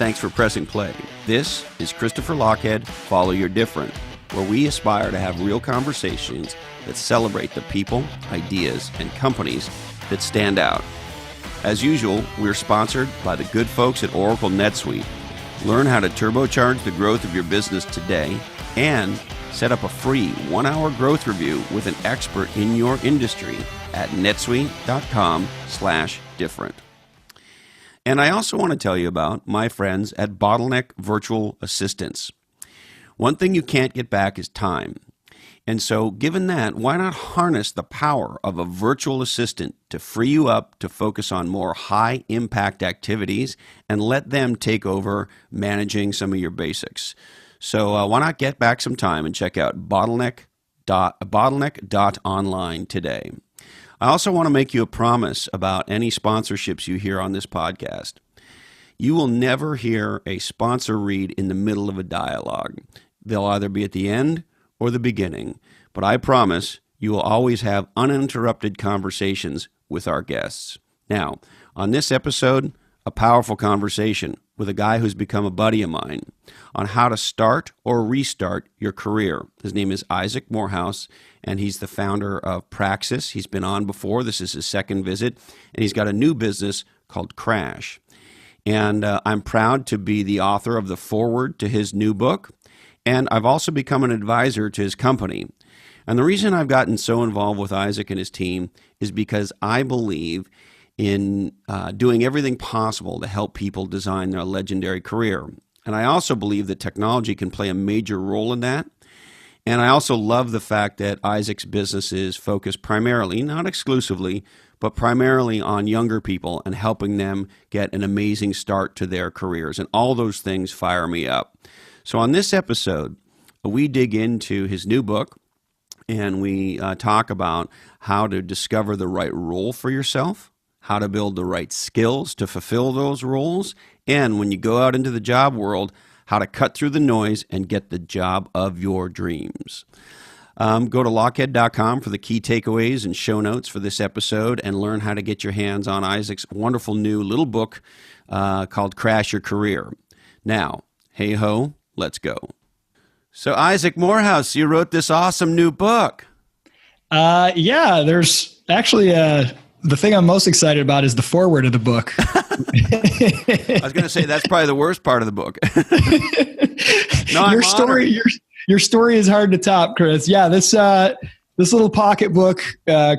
Thanks for pressing play. This is Christopher Lochhead, Follow Your Different, where we aspire to have real conversations that celebrate the people, ideas, and companies that stand out. As usual, we're sponsored by the good folks at Oracle NetSuite. Learn how to turbocharge the growth of your business today and set up a free 1-hour growth review with an expert in your industry at netsuite.com/different. And I also want to tell you about my friends at Bottleneck Virtual Assistants. One thing you can't get back is time. And so given that, why not harness the power of a virtual assistant to free you up to focus on more high-impact activities and let them take over managing some of your basics? So why not get back some time and check out bottleneck.online today. I also want to make you a promise about any sponsorships you hear on this podcast. You will never hear a sponsor read in the middle of a dialogue. They'll either be at the end or the beginning, but I promise you will always have uninterrupted conversations with our guests. Now, on this episode, a powerful conversation with a guy who's become a buddy of mine on how to start or restart your career. His name is Isaac Morehouse, and he's the founder of Praxis. He's been on before. This is his second visit, and he's got a new business called Crash. And I'm proud to be the author of the foreword to his new book, and I've also become an advisor to his company. And the reason I've gotten so involved with Isaac and his team is because I believe in doing everything possible to help people design their legendary career. And I also believe that technology can play a major role in that. And I also love the fact that Isaac's business is focused primarily, not exclusively, but primarily on younger people and helping them get an amazing start to their careers. And all those things fire me up. So on this episode, we dig into his new book, and we talk about how to discover the right role for yourself, how to build the right skills to fulfill those roles, and when you go out into the job world, how to cut through the noise and get the job of your dreams. Go to lochhead.com for the key takeaways and show notes for this episode and learn how to get your hands on Isaac's wonderful new little book called Crash Your Career. Now, hey ho, let's go. So Isaac Morehouse, you wrote this awesome new book. Yeah, there's actually the thing I'm most excited about is the foreword of the book. I was going to say that's probably the worst part of the book. No, your story is hard to top, Chris. Yeah, this little pocket book,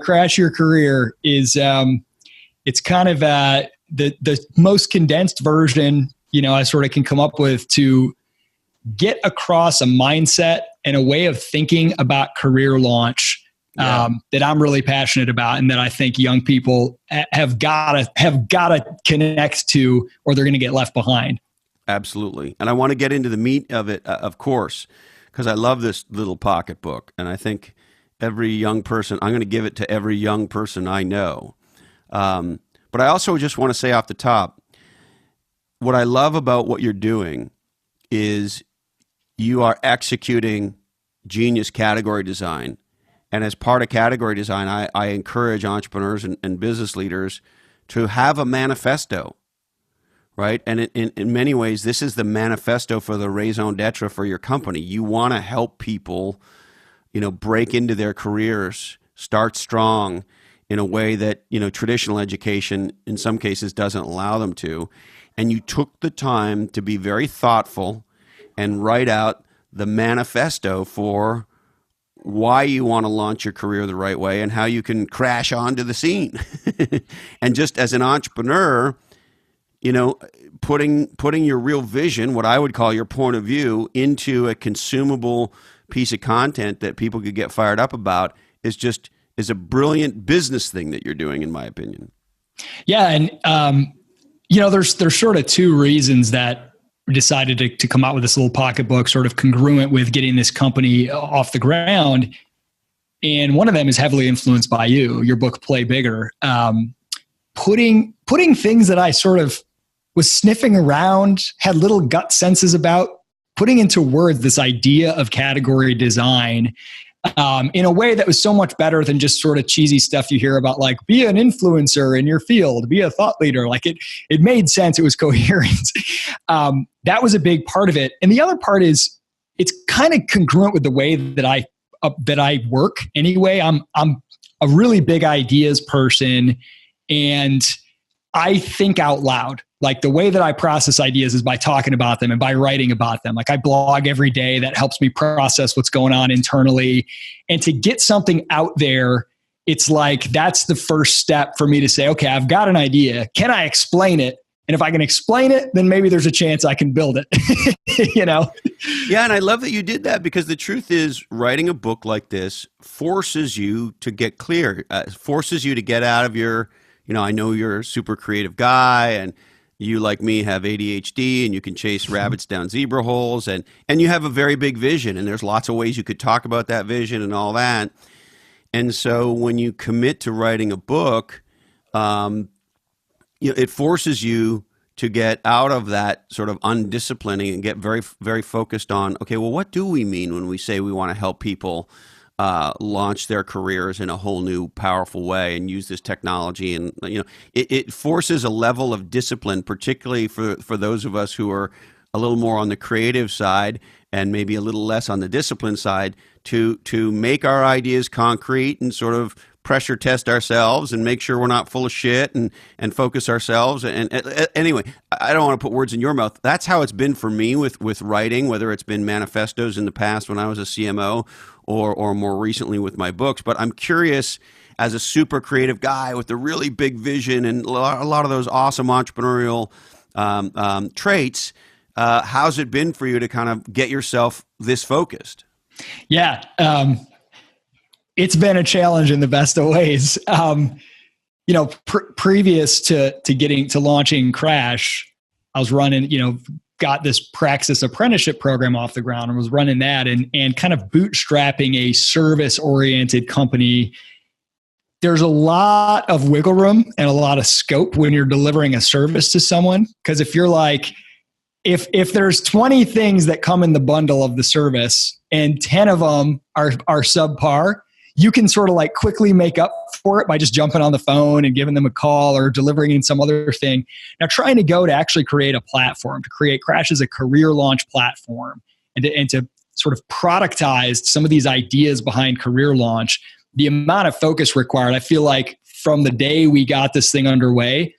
Crash Your Career, is it's kind of the most condensed version I sort of can come up with to get across a mindset and a way of thinking about career launch that I'm really passionate about, and that I think young people have got to connect to, or they're going to get left behind. Absolutely. And I want to get into the meat of it, of course, because I love this little pocket book. And I think every young person, I'm going to give it to every young person I know. But I also just want to say off the top, what I love about what you're doing is you are executing genius category design. And as part of category design, I encourage entrepreneurs and business leaders to have a manifesto, right? And in many ways, this is the manifesto for the raison d'etre for your company. You want to help people, break into their careers, start strong in a way that, traditional education in some cases doesn't allow them to. And you took the time to be very thoughtful and write out the manifesto for why you want to launch your career the right way and how you can crash onto the scene. And just as an entrepreneur, putting your real vision, what I would call your point of view, into a consumable piece of content that people could get fired up about is a brilliant business thing that you're doing, in my opinion. Yeah. And, there's sort of two reasons that we decided to come out with this little pocketbook, sort of congruent with getting this company off the ground. And one of them is heavily influenced by your book, Play Bigger. Putting things that I sort of was sniffing around, had little gut senses about, putting into words this idea of category design in a way that was so much better than just sort of cheesy stuff you hear about, like, be an influencer in your field, be a thought leader. Like, it made sense. It was coherent. That was a big part of it. And the other part is it's kind of congruent with the way that I work anyway. I'm a really big ideas person, and I think out loud. Like, the way that I process ideas is by talking about them and by writing about them. Like, I blog every day. That helps me process what's going on internally. And to get something out there, it's like, that's the first step for me to say, okay, I've got an idea. Can I explain it? And if I can explain it, then maybe there's a chance I can build it, you know? Yeah, and I love that you did that, because the truth is, writing a book like this forces you to get clear, forces you to get out of your, I know you're a super creative guy, and you, like me, have ADHD, and you can chase rabbits down zebra holes, and you have a very big vision, and there's lots of ways you could talk about that vision and all that. And so when you commit to writing a book, it forces you to get out of that sort of undisciplining and get very, very focused on, okay, well, what do we mean when we say we want to help people launch their careers in a whole new, powerful way and use this technology? And, it forces a level of discipline, particularly for those of us who are a little more on the creative side and maybe a little less on the discipline side, to make our ideas concrete and sort of pressure test ourselves and make sure we're not full of shit, and focus ourselves. And anyway, I don't want to put words in your mouth. That's how it's been for me with writing, whether it's been manifestos in the past when I was a CMO, or more recently with my books. But I'm curious, as a super creative guy with a really big vision and a lot of those awesome entrepreneurial traits, how's it been for you to kind of get yourself this focused? Yeah. It's been a challenge in the best of ways. Previous to launching Crash, I was running, got this Praxis apprenticeship program off the ground and was running that and kind of bootstrapping a service-oriented company. There's a lot of wiggle room and a lot of scope when you're delivering a service to someone. Because if you're like, if there's 20 things that come in the bundle of the service and 10 of them are subpar, you can sort of like quickly make up for it by just jumping on the phone and giving them a call or delivering in some other thing. Now, trying to actually create a platform, to create Crash as a career launch platform, and to sort of productize some of these ideas behind career launch, the amount of focus required, I feel like from the day we got this thing underway,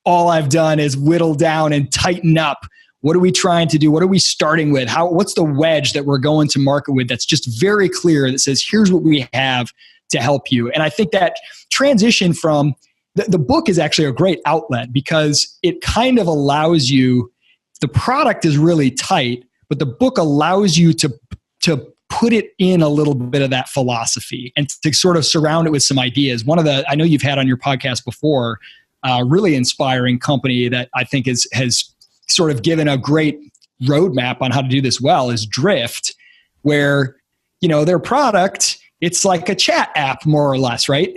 all I've done is whittle down and tighten up. What are we trying to do? What are we starting with? What's the wedge that we're going to market with that's just very clear, that says, here's what we have to help you? And I think that transition from the book is actually a great outlet, because it kind of allows you, the product is really tight, but the book allows you to put it in a little bit of that philosophy and to sort of surround it with some ideas. I know you've had on your podcast before, really inspiring company that I think has sort of given a great roadmap on how to do this well, is Drift, where, their product, it's like a chat app more or less, right?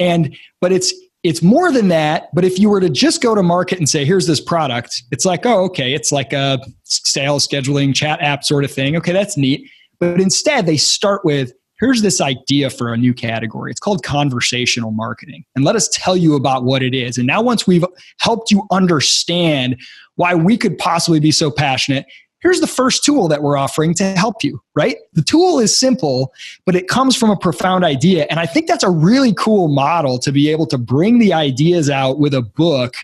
But it's more than that. But if you were to just go to market and say, here's this product, it's like, oh, okay, it's like a sales scheduling chat app sort of thing. Okay, that's neat. But instead they start with, here's this idea for a new category. It's called conversational marketing. And let us tell you about what it is. And now, once we've helped you understand why we could possibly be so passionate, here's the first tool that we're offering to help you, right? The tool is simple, but it comes from a profound idea. And I think that's a really cool model, to be able to bring the ideas out with a book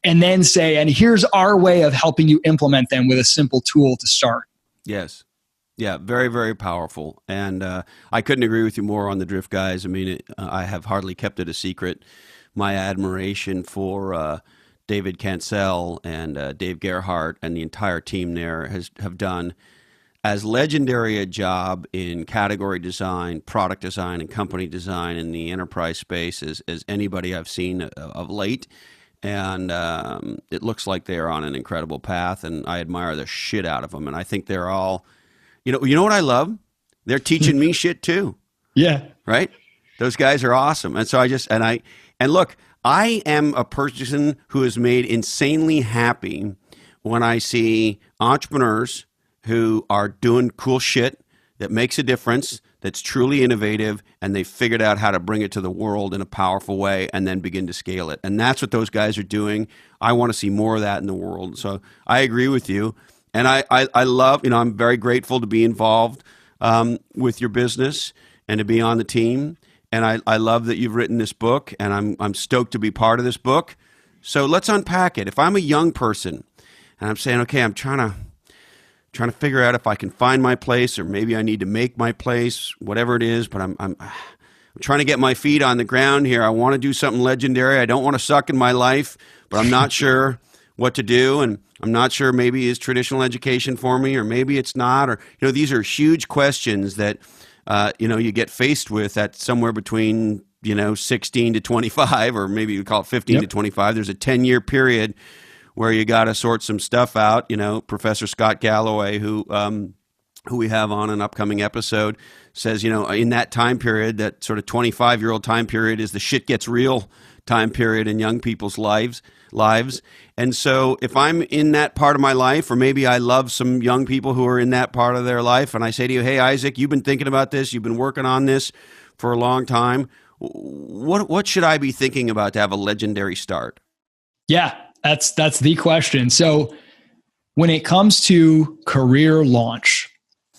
and then say, and here's our way of helping you implement them with a simple tool to start. Yes. Yeah, very, very powerful. And I couldn't agree with you more on the Drift guys. I mean, I have hardly kept it a secret. My admiration for David Cancel and Dave Gerhardt and the entire team there have done as legendary a job in category design, product design, and company design in the enterprise space as anybody I've seen of late. And it looks like they're on an incredible path, and I admire the shit out of them. And I think they're all... You know what I love? They're teaching me shit too. Yeah. Right? Those guys are awesome. And so look, I am a person who is made insanely happy when I see entrepreneurs who are doing cool shit that makes a difference, that's truly innovative, and they figured out how to bring it to the world in a powerful way and then begin to scale it. And that's what those guys are doing. I want to see more of that in the world. So I agree with you. And I love, I'm very grateful to be involved with your business and to be on the team. And I love that you've written this book, and I'm stoked to be part of this book. So let's unpack it. If I'm a young person and I'm saying, okay, I'm trying to figure out if I can find my place, or maybe I need to make my place, whatever it is, but I'm trying to get my feet on the ground here. I want to do something legendary. I don't want to suck in my life, but I'm not sure what to do, and I'm not sure maybe is traditional education for me, or maybe it's not, or these are huge questions that you get faced with at somewhere between 16 to 25, or maybe you call it 15 to 25. There's a 10-year period where you got to sort some stuff out. Professor Scott Galloway, who we have on an upcoming episode, says, in that time period, that sort of 25-year-old time period is the shit gets real time period in young people's lives. And so if I'm in that part of my life, or maybe I love some young people who are in that part of their life, and I say to you, hey, Isaac, you've been thinking about this, you've been working on this for a long time. What should I be thinking about to have a legendary start? Yeah, that's the question. So when it comes to career launch,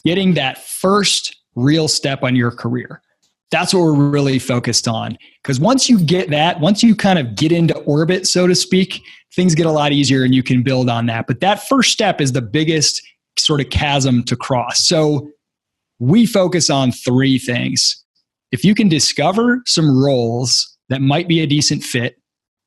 getting that first real step on your career, that's what we're really focused on. Because once you get that, once you kind of get into orbit, so to speak, things get a lot easier and you can build on that. But that first step is the biggest sort of chasm to cross. So we focus on three things. If you can discover some roles that might be a decent fit,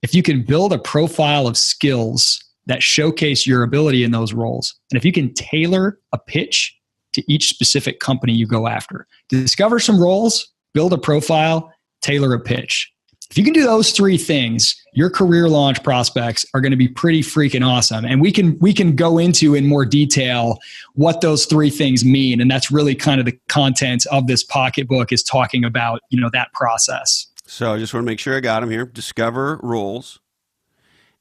if you can build a profile of skills that showcase your ability in those roles, and if you can tailor a pitch to each specific company you go after, discover some roles, build a profile, tailor a pitch. If you can do those three things, your career launch prospects are going to be pretty freaking awesome. And we can go into in more detail what those three things mean. And that's really kind of the content of this pocketbook, is talking about, that process. So I just want to make sure I got them here. Discover roles.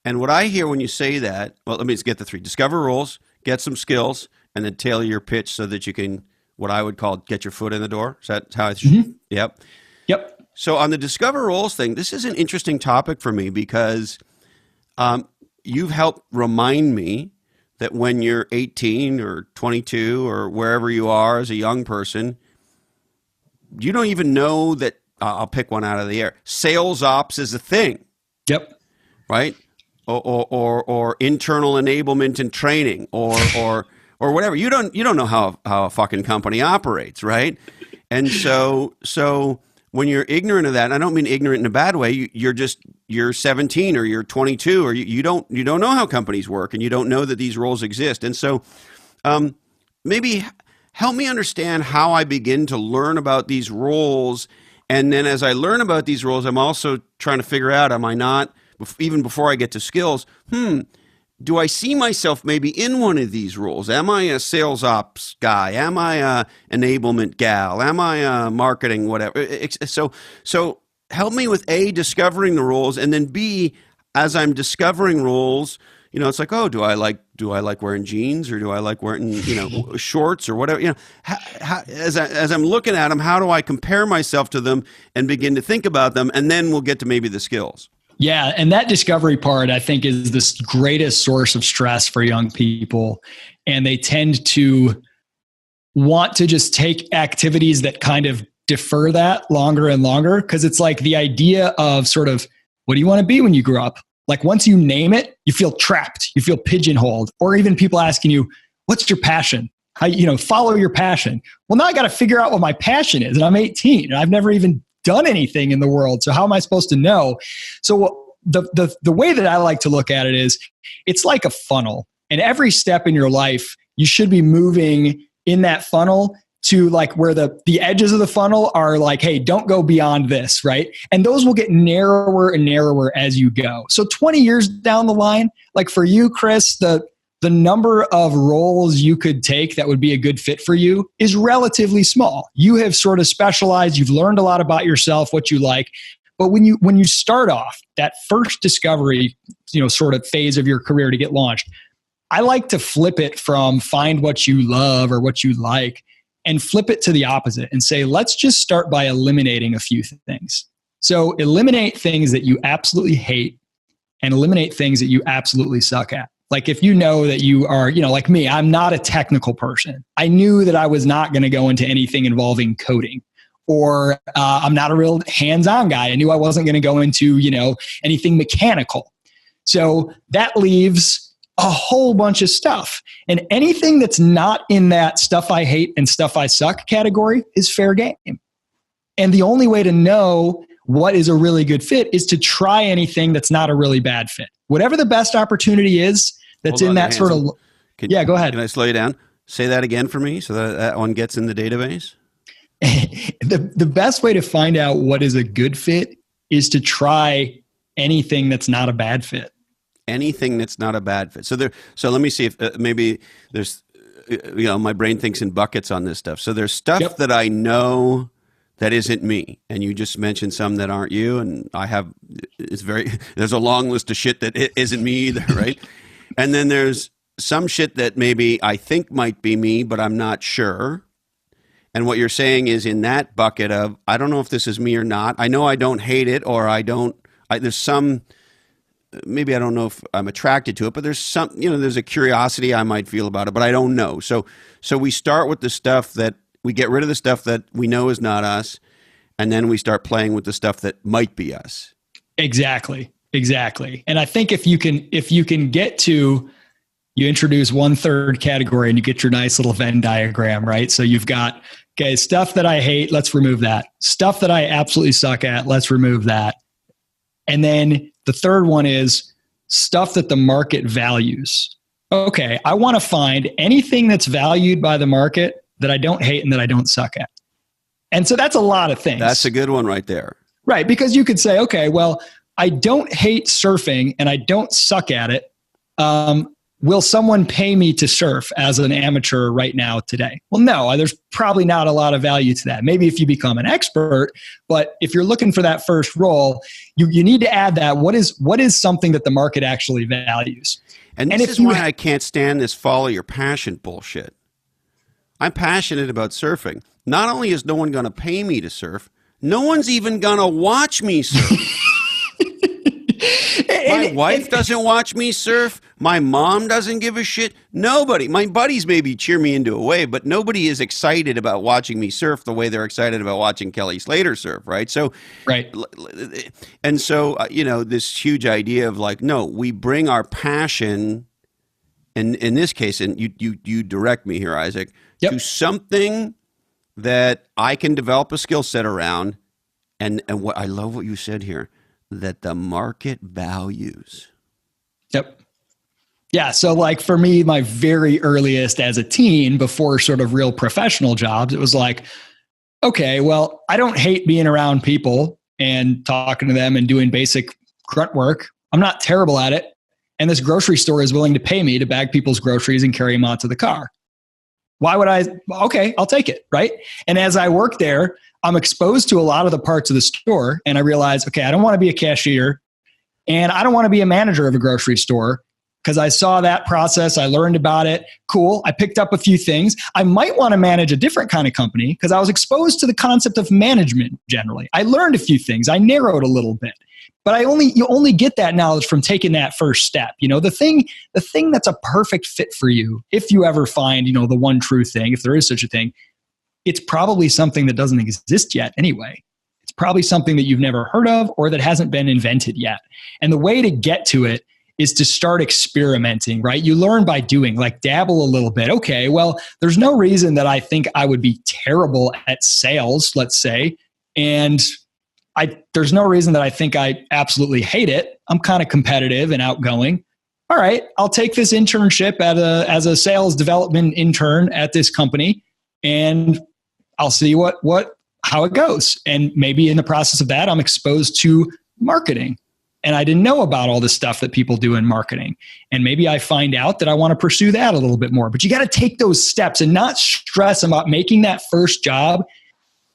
And what I hear when you say that, well, let me just get the three. Discover roles, get some skills, and then tailor your pitch so that you can, what I would call, get your foot in the door. Is that how I should? Mm-hmm. Yep. So on the discover roles thing, this is an interesting topic for me, because you've helped remind me that when you're 18 or 22 or wherever you are as a young person, you don't even know that, I'll pick one out of the air, sales ops is a thing. Yep. Right? Or internal enablement and training, or whatever. You don't know how a fucking company operates, right? And so when you're ignorant of that, and I don't mean ignorant in a bad way, you're 17 or you're 22, or you don't know how companies work, and you don't know that these roles exist. And so maybe help me understand how I begin to learn about these roles. And then as I learn about these roles, I'm also trying to figure out, am I not, even before I get to skills, do I see myself maybe in one of these roles? Am I a sales ops guy? Am I a enablement gal? Am I a marketing whatever? So help me with A, discovering the roles, and then B, as I'm discovering roles, it's like, oh, do I like wearing jeans, or do I like wearing shorts or whatever? As I'm looking at them, how do I compare myself to them and begin to think about them, and then we'll get to maybe the skills. Yeah. And that discovery part, I think, is the greatest source of stress for young people. And they tend to want to just take activities that kind of defer that longer and longer. Because it's like the idea of sort of, what do you want to be when you grow up? Like once you name it, you feel trapped, you feel pigeonholed, or even people asking you, what's your passion? Follow your passion. Well, now I got to figure out what my passion is. And I'm 18 and I've never even done anything in the world. So how am I supposed to know? So the way that I like to look at it is, it's like a funnel, and every step in your life, you should be moving in that funnel to like where the edges of the funnel are like, hey, don't go beyond this, right? And those will get narrower and narrower as you go. So 20 years down the line, like for you, Chris, the number of roles you could take that would be a good fit for you is relatively small. You have sort of specialized, you've learned a lot about yourself, what you like. But when you start off that first discovery, sort of phase of your career to get launched, I like to flip it from find what you love or what you like and flip it to the opposite and say, let's just start by eliminating a few things. So eliminate things that you absolutely hate and eliminate things that you absolutely suck at. Like if you know that you are, like me, I'm not a technical person. I knew that I was not going to go into anything involving coding, or I'm not a real hands-on guy. I knew I wasn't going to go into, anything mechanical. So that leaves a whole bunch of stuff. And anything that's not in that stuff I hate and stuff I suck category is fair game. And the only way to know what is a really good fit is to try anything that's not a really bad fit. Whatever the best opportunity is that's in that sort of... go ahead. Can I slow you down? Say that again for me so that one gets in the database. The best way to find out what is a good fit is to try anything that's not a bad fit. Anything that's not a bad fit. So let me see if maybe there's, my brain thinks in buckets on this stuff. So there's stuff that I know that isn't me. And you just mentioned some that aren't you. And there's a long list of shit that isn't me either, right? And then there's some shit that maybe I think might be me, but I'm not sure. And what you're saying is in that bucket of, I don't know if this is me or not. I know I don't hate it, or there's some, maybe I don't know if I'm attracted to it, but there's some, there's a curiosity I might feel about it, but I don't know. So we start with the stuff that, we get rid of the stuff that we know is not us, and then we start playing with the stuff that might be us. Exactly. And I think if you can get to, you introduce 1/3 category and you get your nice little Venn diagram, right? So you've got, okay, stuff that I hate, let's remove that. Stuff that I absolutely suck at, let's remove that. And then the third one is stuff that the market values. Okay, I want to find anything that's valued by the market that I don't hate and that I don't suck at. And so that's a lot of things. That's a good one right there. Right, because you could say, okay, well, I don't hate surfing and I don't suck at it. Will someone pay me to surf as an amateur right now today? Well, no, there's probably not a lot of value to that. Maybe if you become an expert, but if you're looking for that first role, you need to add that. What is something that the market actually values? And this is why I can't stand this follow your passion bullshit. I'm passionate about surfing. Not only is no one going to pay me to surf, no one's even going to watch me surf. My wife doesn't watch me surf. My mom doesn't give a shit. Nobody. My buddies maybe cheer me into a wave, but nobody is excited about watching me surf the way they're excited about watching Kelly Slater surf, right? So, right. And so, this huge idea of like, no, we bring our passion, and in this case, and you direct me here, Isaac, to something that I can develop a skill set around, and what I love what you said here, that the market values. Yep. Yeah. So like for me, my very earliest as a teen, before sort of real professional jobs, it was like, okay, well, I don't hate being around people and talking to them and doing basic grunt work. I'm not terrible at it. And this grocery store is willing to pay me to bag people's groceries and carry them out to the car. Why would I? Okay, I'll take it. Right. And as I work there, I'm exposed to a lot of the parts of the store, and I realize, okay, I don't want to be a cashier and I don't want to be a manager of a grocery store, because I saw that process. I learned about it. Cool. I picked up a few things. I might want to manage a different kind of company because I was exposed to the concept of management generally. I learned a few things. I narrowed a little bit, but you only get that knowledge from taking that first step. The thing that's a perfect fit for you, if you ever find, the one true thing, if there is such a thing, it's probably something that doesn't exist yet anyway. It's probably something that you've never heard of or that hasn't been invented yet. And the way to get to it is to start experimenting, right? You learn by doing, like dabble a little bit. Okay, well, there's no reason that I think I would be terrible at sales, let's say. And there's no reason that I think I absolutely hate it. I'm kind of competitive and outgoing. All right, I'll take this internship as a sales development intern at this company, and I'll see how it goes. And maybe in the process of that, I'm exposed to marketing. And I didn't know about all the stuff that people do in marketing. And maybe I find out that I want to pursue that a little bit more. But you got to take those steps and not stress about making that first job.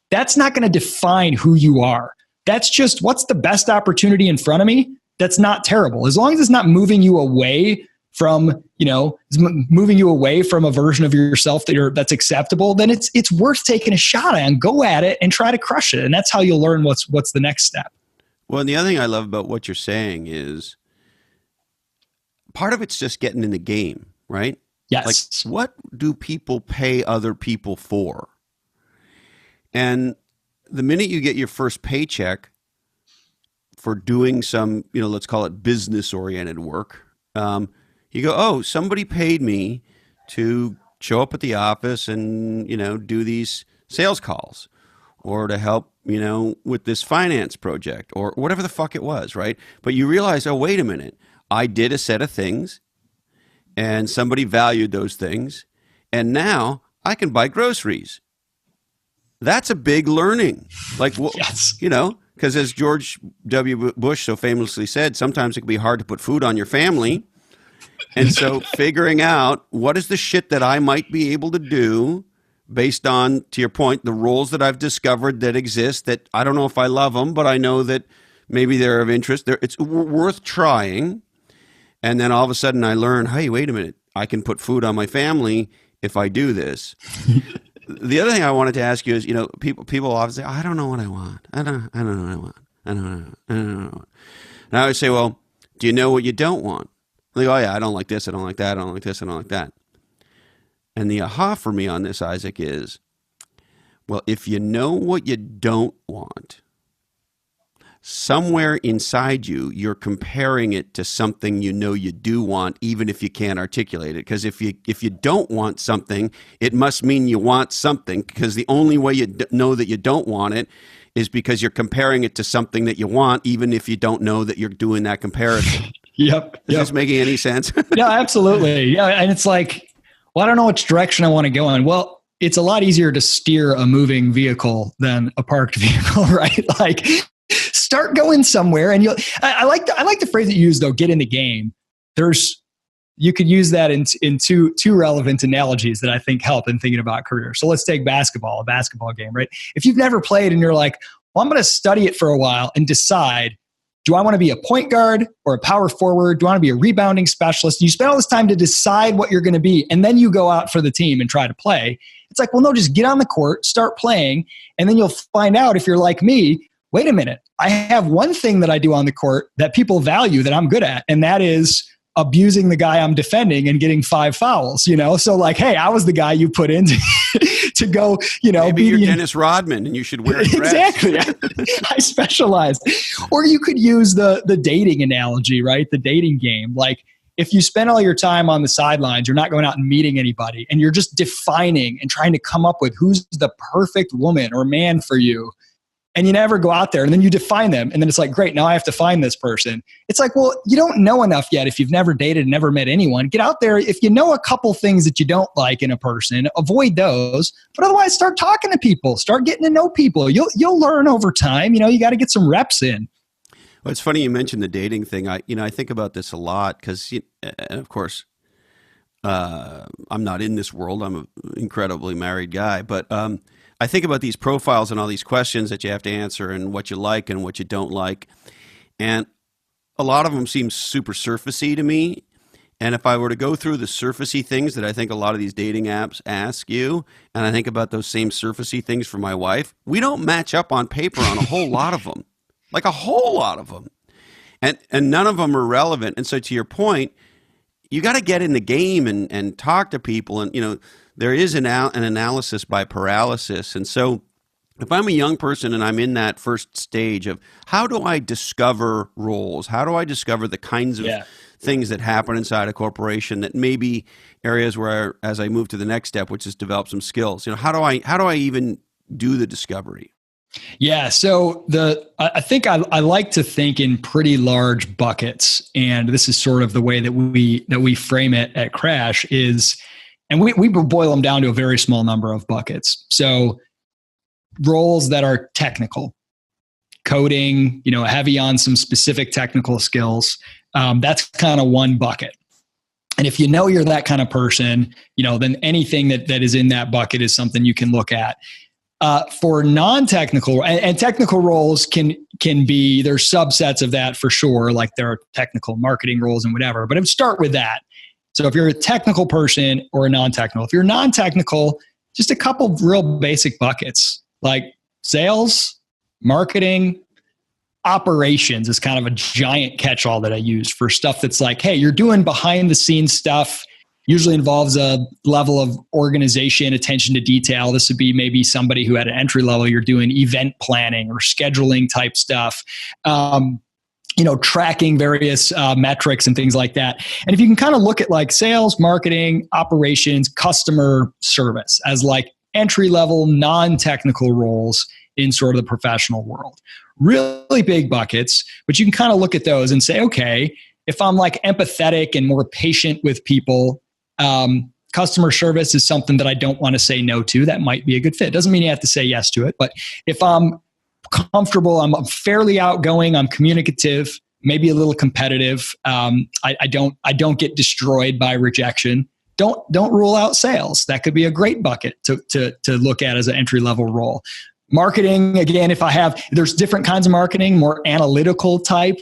That's not going to define who you are. That's just what's the best opportunity in front of me. That's not terrible. As long as it's not moving you away from, moving you away from a version of yourself that's acceptable, then it's worth taking a shot at, and go at it and try to crush it. And that's how you'll learn what's the next step. Well, and the other thing I love about what you're saying is part of it's just getting in the game, right? Yes. Like, what do people pay other people for? And the minute you get your first paycheck for doing some, let's call it business-oriented work, you go, oh, somebody paid me to show up at the office and, do these sales calls, or to help, with this finance project, or whatever the fuck it was, right? But you realize, oh, wait a minute, I did a set of things and somebody valued those things, and now I can buy groceries. That's a big learning. Like, yes. Because as George W. Bush so famously said, sometimes it can be hard to put food on your family. And so figuring out what is the shit that I might be able to do based on, to your point, the roles that I've discovered that exist, that I don't know if I love them, but I know that maybe they're of interest. It's worth trying. And then all of a sudden I learn, hey, wait a minute, I can put food on my family if I do this. The other thing I wanted to ask you is, people often say, I don't know what I want. I don't know what I want. I don't know. And I always say, well, do you know what you don't want? They go, oh yeah, I don't like this, I don't like that, I don't like this, I don't like that. And the aha for me on this, Isaac, is, well, if you know what you don't want, somewhere inside you, you're comparing it to something you do want, even if you can't articulate it. Because if you don't want something, it must mean you want something, because the only way you know that you don't want it is because you're comparing it to something that you want, even if you don't know that you're doing that comparison. Yep. Is this making any sense? Yeah, absolutely. Yeah. And it's like, well, I don't know which direction I want to go in. Well, it's a lot easier to steer a moving vehicle than a parked vehicle, right? Like, start going somewhere. And I like the phrase that you use, though, get in the game. You could use that in two relevant analogies that I think help in thinking about career. So let's take a basketball game, right? If you've never played and you're like, well, I'm going to study it for a while and decide, do I want to be a point guard or a power forward? Do I want to be a rebounding specialist? And you spend all this time to decide what you're going to be, and then you go out for the team and try to play. It's like, well, no, just get on the court, start playing, and then you'll find out, if you're like me, wait a minute, I have one thing that I do on the court that people value that I'm good at, and that is abusing the guy I'm defending and getting 5 fouls, So like, hey, I was the guy you put in to go, Maybe you're Dennis Rodman and you should wear a dress. Exactly. I specialized. Or you could use the dating analogy, right? The dating game. Like, if you spend all your time on the sidelines, you're not going out and meeting anybody, and you're just defining and trying to come up with who's the perfect woman or man for you, and you never go out there, and then you define them, and then it's like, great, now I have to find this person. It's like, well, you don't know enough yet if you've never dated and never met anyone. Get out there. If you know a couple things that you don't like in a person, avoid those. But otherwise, start talking to people. Start getting to know people. You'll learn over time. You got to get some reps in. Well, it's funny you mentioned the dating thing. I think about this a lot because, and of course, I'm not in this world. I'm an incredibly married guy, but I think about these profiles and all these questions that you have to answer and what you like and what you don't like. And a lot of them seem super surfacey to me. And if I were to go through the surfacey things that I think a lot of these dating apps ask you, and I think about those same surfacey things for my wife, we don't match up on paper on a whole lot of them, like a whole lot of them. And none of them are relevant. And so to your point, you got to get in the game and talk to people. And, there is an analysis by paralysis. And so if I'm a young person and I'm in that first stage of how do I discover roles? How do I discover the kinds of things that happen inside a corporation that may be areas where, as I move to the next step, which is develop some skills, how do I even do the discovery? Yeah. So I think I like to think in pretty large buckets, and this is sort of the way that we frame it at Crash is, and we boil them down to a very small number of buckets. So roles that are technical, coding, heavy on some specific technical skills. That's kind of one bucket. And if you know you're that kind of person, then anything that is in that bucket is something you can look at. For non-technical and technical roles can be, there's subsets of that for sure. Like there are technical marketing roles and whatever, but I would start with that. So if you're a technical person or a non-technical, if you're non-technical, just a couple of real basic buckets like sales, marketing, operations is kind of a giant catch-all that I use for stuff that's like, hey, you're doing behind the scenes stuff, usually involves a level of organization, attention to detail. This would be maybe somebody who had an entry level, you're doing event planning or scheduling type stuff, tracking various metrics and things like that. And if you can kind of look at like sales, marketing, operations, customer service as like entry level, non-technical roles in sort of the professional world. Really big buckets, but you can kind of look at those and say, okay, if I'm like empathetic and more patient with people, customer service is something that I don't want to say no to. That might be a good fit. Doesn't mean you have to say yes to it, but if I'm comfortable, I'm fairly outgoing, I'm communicative, maybe a little competitive, I don't get destroyed by rejection. Don't rule out sales. That could be a great bucket to look at as an entry level role. Marketing, again, there's different kinds of marketing, more analytical type,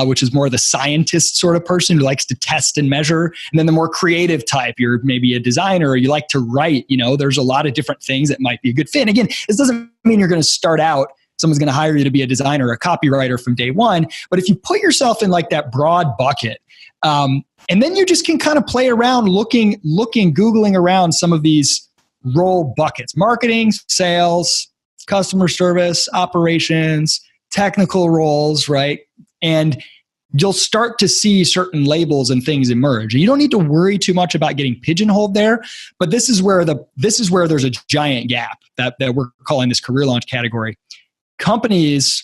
which is more the scientist sort of person who likes to test and measure. And then the more creative type, you're maybe a designer or you like to write, there's a lot of different things that might be a good fit. And again, this doesn't mean you're going to start out, someone's going to hire you to be a designer or a copywriter from day one. But if you put yourself in like that broad bucket, and then you just can kind of play around looking, Googling around some of these role buckets, marketing, sales, customer service, operations, technical roles, right? And you'll start to see certain labels and things emerge. And you don't need to worry too much about getting pigeonholed there, but this is where there's a giant gap that we're calling this career launch category. Companies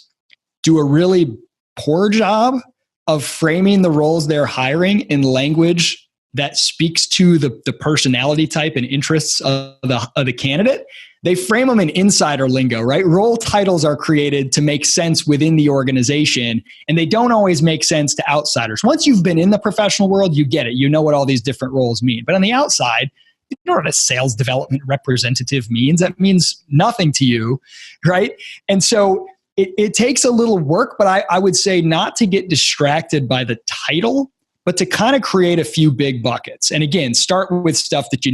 do a really poor job of framing the roles they're hiring in language that speaks to the personality type and interests of the candidate. They frame them in insider lingo, right? Role titles are created to make sense within the organization, and they don't always make sense to outsiders. Once you've been in the professional world, you get it. You know what all these different roles mean. But on the outside, you know what a sales development representative means. That means nothing to you, right? And so it takes a little work, but I would say not to get distracted by the title, but to kind of create a few big buckets. And again, start with stuff that you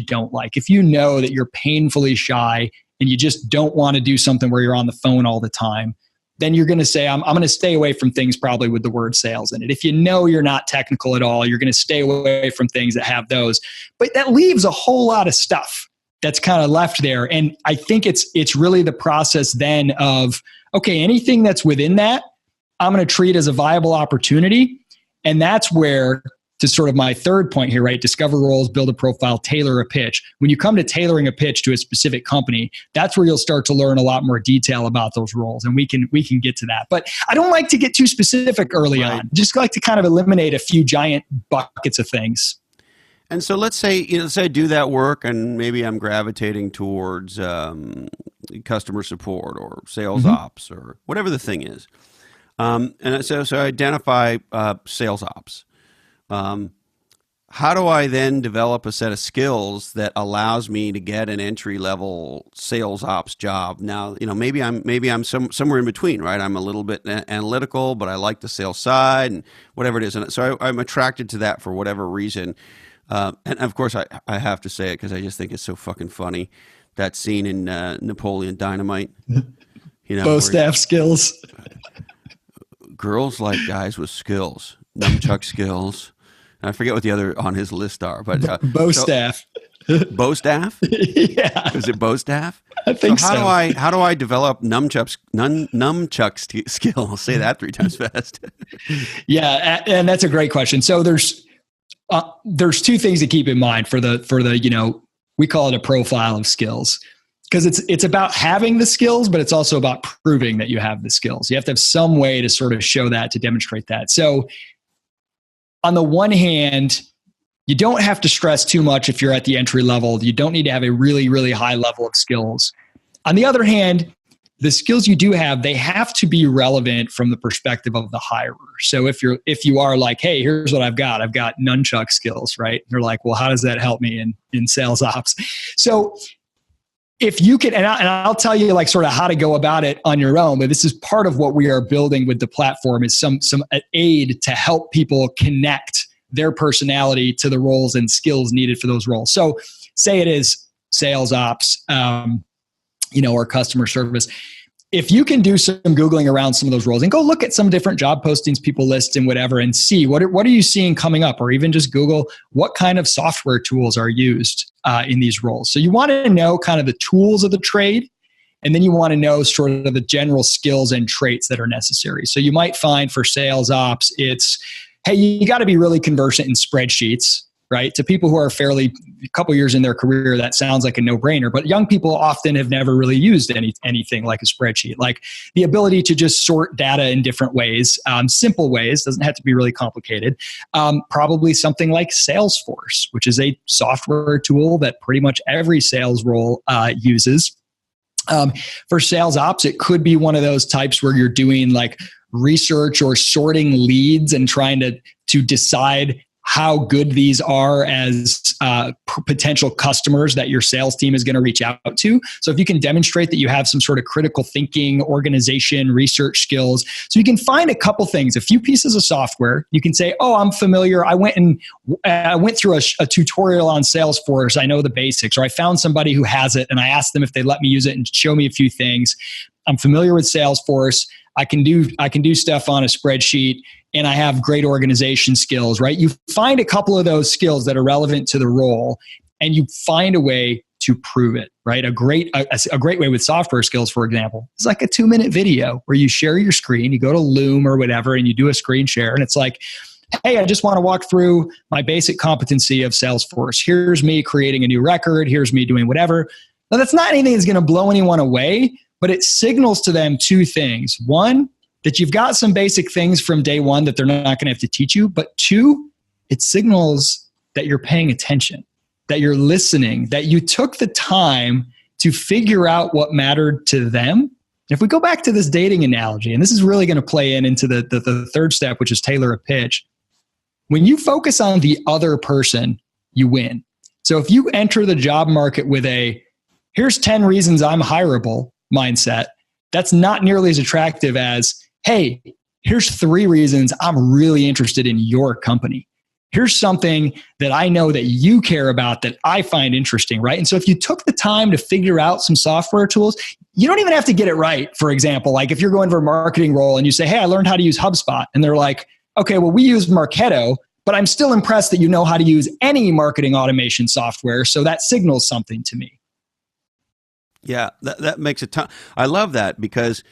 don't like. If you know that you're painfully shy and you just don't want to do something where you're on the phone all the time, then you're going to say, I'm going to stay away from things probably with the word sales in it. If you know you're not technical at all, you're going to stay away from things that have those. But that leaves a whole lot of stuff that's kind of left there. And I think it's really the process then of, okay, anything that's within that, I'm going to treat as a viable opportunity. And that's where, to sort of my third point here, right? Discover roles, build a profile, tailor a pitch. When you come to tailoring a pitch to a specific company, that's where you'll start to learn a lot more detail about those roles. And we can get to that. But I don't like to get too specific early on. Just like to kind of eliminate a few giant buckets of things. And so let's say I do that work and maybe I'm gravitating towards customer support or sales ops or whatever the thing is. And so I identify sales ops. How do I then develop a set of skills that allows me to get an entry level sales ops job? Now, maybe I'm somewhere in between, right? I'm a little bit analytical, but I like the sales side and whatever it is. And so I'm attracted to that for whatever reason. And of course I have to say it because I just think it's so fucking funny. That scene in Napoleon Dynamite, bow staff skills. Girls like guys with skills, nunchuck skills. I forget what the other on his list are, but bow staff. Bow staff? Yeah. Is it bow staff? I think so. How do I develop nunchuck skill? I'll say that 3 times fast. Yeah, and that's a great question. So there's 2 things to keep in mind for the we call it a profile of skills. Because it's about having the skills, but it's also about proving that you have the skills. You have to have some way to sort of show that, to demonstrate that. So on the one hand, you don't have to stress too much if you're at the entry level. You don't need to have a really, really high level of skills. On the other hand, the skills you do have, they have to be relevant from the perspective of the hirer. So if you are like, hey, here's what I've got nunchuck skills, right? They're like, well, how does that help me in sales ops? So if you can, and I'll tell you like sort of how to go about it on your own, but this is part of what we are building with the platform is some aid to help people connect their personality to the roles and skills needed for those roles. So say it is sales ops, or customer service. If you can do some Googling around some of those roles and go look at some different job postings people list and whatever, and see what are you seeing coming up, or even just Google what kind of software tools are used in these roles. So you want to know kind of the tools of the trade, and then you want to know sort of the general skills and traits that are necessary. So you might find for sales ops, it's, hey, you got to be really conversant in spreadsheets, right? To people who are a couple years in their career, that sounds like a no-brainer. But young people often have never really used anything like a spreadsheet. Like the ability to just sort data in different ways, simple ways, doesn't have to be really complicated. Probably something like Salesforce, which is a software tool that pretty much every sales role uses. For sales ops, it could be one of those types where you're doing like research or sorting leads and trying to decide how good these are as potential customers that your sales team is going to reach out to. So if you can demonstrate that you have some sort of critical thinking, organization, research skills, so you can find a couple things, a few pieces of software. You can say, oh, I'm familiar. I went through a tutorial on Salesforce. I know the basics. Or I found somebody who has it and I asked them if they let me use it and show me a few things. I'm familiar with Salesforce. I can do stuff on a spreadsheet, and I have great organization skills, right? You find a couple of those skills that are relevant to the role, and you find a way to prove it, right? A great way with software skills, for example, is like a 2-minute video where you share your screen, you go to Loom or whatever, and you do a screen share, and it's like, hey, I just want to walk through my basic competency of Salesforce. Here's me creating a new record. Here's me doing whatever. Now, that's not anything that's going to blow anyone away, but it signals to them two things. One, that you've got some basic things from day one that they're not going to have to teach you. But two, it signals that you're paying attention, that you're listening, that you took the time to figure out what mattered to them. If we go back to this dating analogy, and this is really going to play into the third step, which is tailor a pitch. When you focus on the other person, you win. So if you enter the job market with here's 10 reasons I'm hireable mindset, that's not nearly as attractive as, hey, here's 3 reasons I'm really interested in your company. Here's something that I know that you care about that I find interesting, right? And so if you took the time to figure out some software tools, you don't even have to get it right. For example, like if you're going for a marketing role and you say, hey, I learned how to use HubSpot. And they're like, okay, well, we use Marketo, but I'm still impressed that you know how to use any marketing automation software. So that signals something to me. Yeah, that makes a ton. I love that because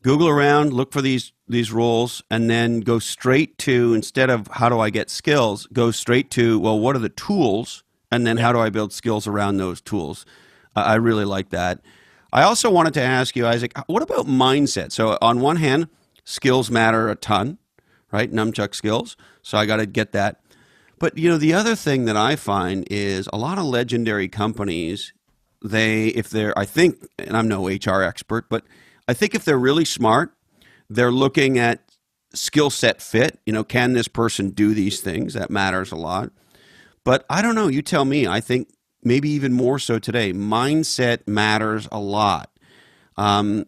Google around, look for these roles, and then go straight to, instead of how do I get skills, go straight to, well, what are the tools? And then how do I build skills around those tools? I really like that. I also wanted to ask you, Isaac, what about mindset? So on one hand, skills matter a ton, right? Nunchuck skills. So I got to get that. But, the other thing that I find is a lot of legendary companies, I think, and I'm no HR expert, but I think if they're really smart, they're looking at skill set fit. Can this person do these things? That matters a lot. But I don't know. You tell me. I think maybe even more so today, mindset matters a lot. Am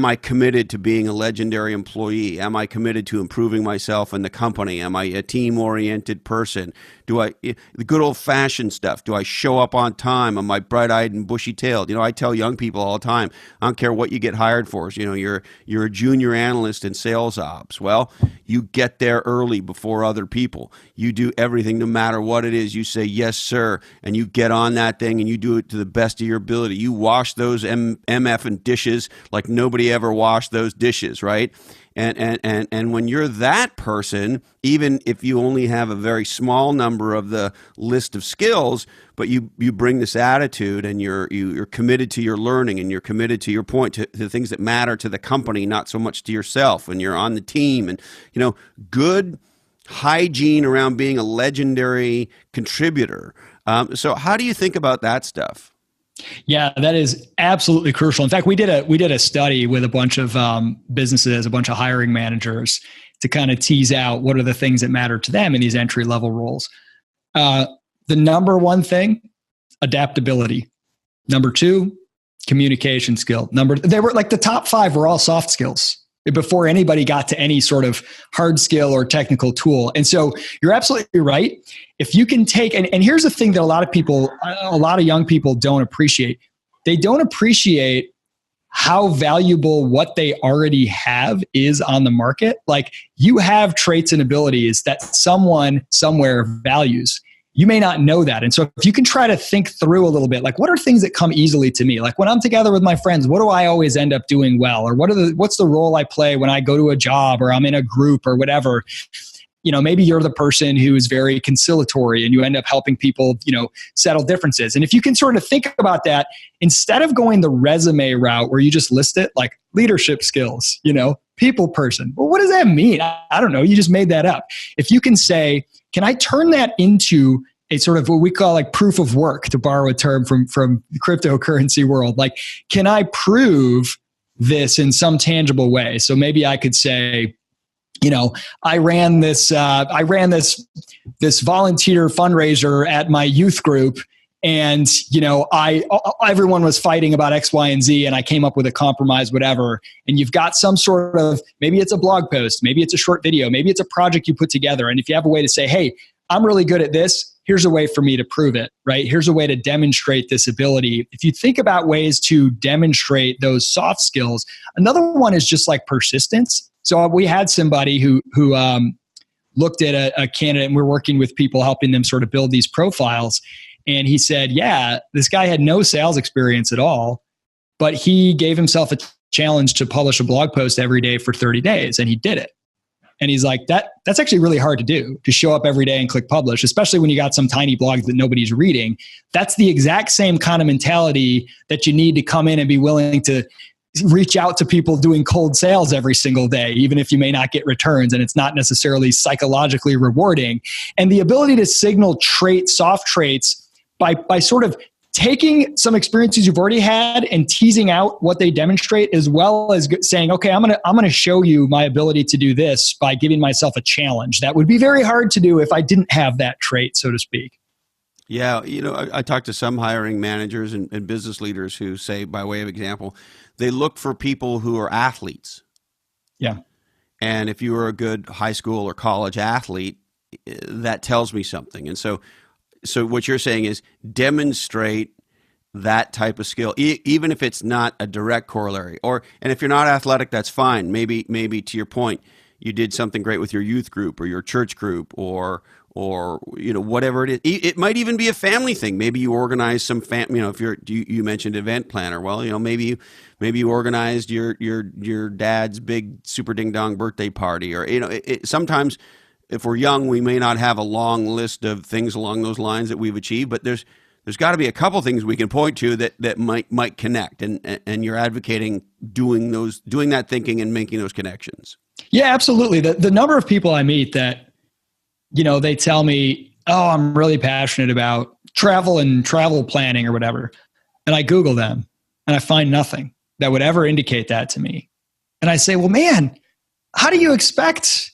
I committed to being a legendary employee? Am I committed to improving myself and the company? Am I a team-oriented person? The good old-fashioned stuff? Do I show up on time? Am I bright-eyed and bushy-tailed? I tell young people all the time, I don't care what you get hired for. You're a junior analyst in sales ops. Well, you get there early before other people. You do everything no matter what it is. You say, yes, sir, and you get on that thing and you do it to the best of your ability. You wash those MF and dishes like nobody ever washed those dishes, right? And when you're that person, even if you only have a very small number of the list of skills, but you bring this attitude and you're committed to your learning and you're committed to your point, to the things that matter to the company, not so much to yourself, and you're on the team, and good hygiene around being a legendary contributor. So how do you think about that stuff? Yeah, that is absolutely crucial. In fact, we did a study with a bunch of businesses, a bunch of hiring managers, to kind of tease out what are the things that matter to them in these entry level roles. The number one thing, adaptability. Number 2, communication skill. They were like the top 5 were all soft skills. before anybody got to any sort of hard skill or technical tool. And so you're absolutely right. If you can take, and here's the thing that a lot of young people don't appreciate. They don't appreciate how valuable what they already have is on the market. Like, you have traits and abilities that someone somewhere values. You may not know that. And so if you can try to think through a little bit, like, what are things that come easily to me? Like, when I'm together with my friends, what do I always end up doing well? Or what's the role I play when I go to a job or I'm in a group or whatever? Maybe you're the person who is very conciliatory and you end up helping people, settle differences. And if you can sort of think about that, instead of going the resume route where you just list it like leadership skills, people person. Well, what does that mean? I don't know. You just made that up. If you can say, can I turn that into a sort of what we call like proof of work, to borrow a term from the cryptocurrency world? Like, can I prove this in some tangible way? So maybe I could say, I ran this volunteer fundraiser at my youth group, and everyone was fighting about X, Y, and Z, and I came up with a compromise, whatever. And you've got some sort of, maybe it's a blog post, maybe it's a short video, maybe it's a project you put together. And if you have a way to say, hey, I'm really good at this, here's a way for me to prove it, right? Here's a way to demonstrate this ability. If you think about ways to demonstrate those soft skills, another one is just like persistence. So we had somebody who looked at a candidate, and we're working with people helping them sort of build these profiles. And he said, yeah, this guy had no sales experience at all, but he gave himself a challenge to publish a blog post every day for 30 days, and he did it. And he's like, that's actually really hard to do, to show up every day and click publish, especially when you got some tiny blog that nobody's reading. That's the exact same kind of mentality that you need to come in and be willing to reach out to people doing cold sales every single day, even if you may not get returns and it's not necessarily psychologically rewarding. And the ability to signal soft traits by sort of taking some experiences you've already had and teasing out what they demonstrate, as well as saying, okay, I'm gonna show you my ability to do this by giving myself a challenge. That would be very hard to do if I didn't have that trait, so to speak. Yeah, I talked to some hiring managers and business leaders who say, by way of example, they look for people who are athletes. Yeah. And if you were a good high school or college athlete, that tells me something. And so what you're saying is demonstrate that type of skill, even if it's not a direct corollary. And if you're not athletic, that's fine. Maybe to your point, you did something great with your youth group or your church group or whatever it is. It might even be a family thing. Maybe you organize some if you mentioned event planner. Well, maybe you organized your dad's big super ding dong birthday party, or sometimes if we're young, we may not have a long list of things along those lines that we've achieved, but there's got to be a couple things we can point to that might connect, and you're advocating doing that thinking and making those connections. Yeah, absolutely. The number of people I meet that they tell me, oh, I'm really passionate about travel and travel planning or whatever. And I Google them and I find nothing that would ever indicate that to me. And I say, well, man, how do you expect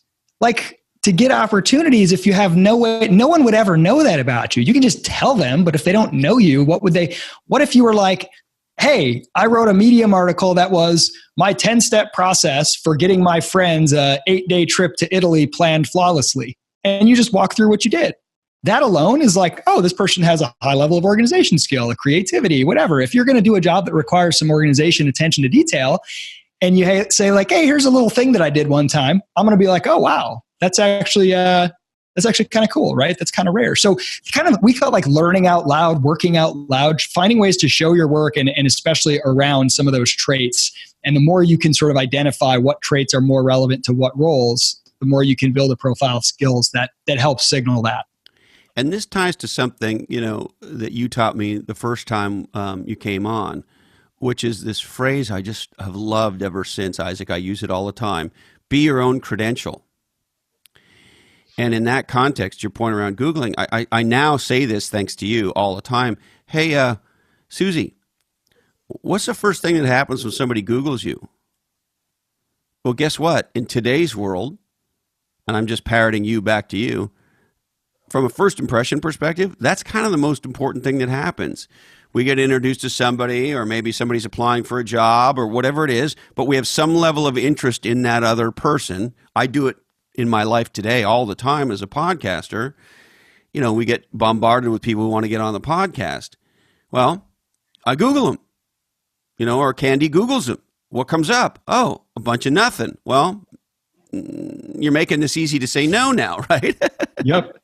to get opportunities if you have no way? No one would ever know that about you. You can just tell them, but if they don't know you, what if you were like, hey, I wrote a Medium article that was my 10-step process for getting my friends a 8-day trip to Italy planned flawlessly. And you just walk through what you did. That alone is like, oh, this person has a high level of organization skill, a creativity, whatever. If you're going to do a job that requires some organization, attention to detail, and you say like, hey, here's a little thing that I did one time, I'm going to be like, oh, wow, that's actually kind of cool, right? That's kind of rare. So we felt like learning out loud, working out loud, finding ways to show your work, and especially around some of those traits. And the more you can sort of identify what traits are more relevant to what roles, the more you can build a profile of skills that helps signal that. And this ties to something, that you taught me the first time you came on, which is this phrase I just have loved ever since, Isaac. I use it all the time. Be your own credential. And in that context, your point around Googling, I now say this thanks to you all the time. Hey, Susie, what's the first thing that happens when somebody Googles you? Well, guess what? In today's world, and I'm just parroting you back to you, from a first impression perspective, that's kind of the most important thing that happens. we get introduced to somebody, or maybe somebody's applying for a job or whatever it is, but we have some level of interest in that other person. I do it in my life today all the time as a podcaster. We get bombarded with people who want to get on the podcast. Well, I Google them, or Candy Googles them. What comes up? Oh, a bunch of nothing. Well, you're making this easy to say no now, right? Yep.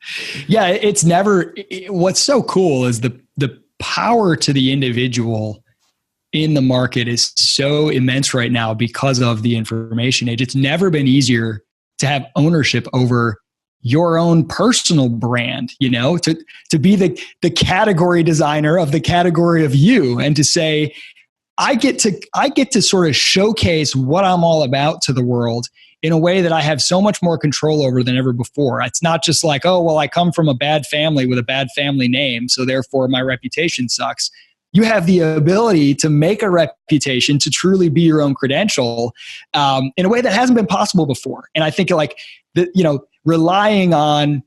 Yeah, it's never, what's so cool is the power to the individual in the market is so immense right now because of the information age. It's never been easier to have ownership over your own personal brand, to be the category designer of the category of you, and to say, I get to sort of showcase what I'm all about to the world in a way that I have so much more control over than ever before. It's not just like, oh, well, I come from a bad family with a bad family name, so therefore my reputation sucks. You have the ability to make a reputation, to truly be your own credential in a way that hasn't been possible before. And I think relying on,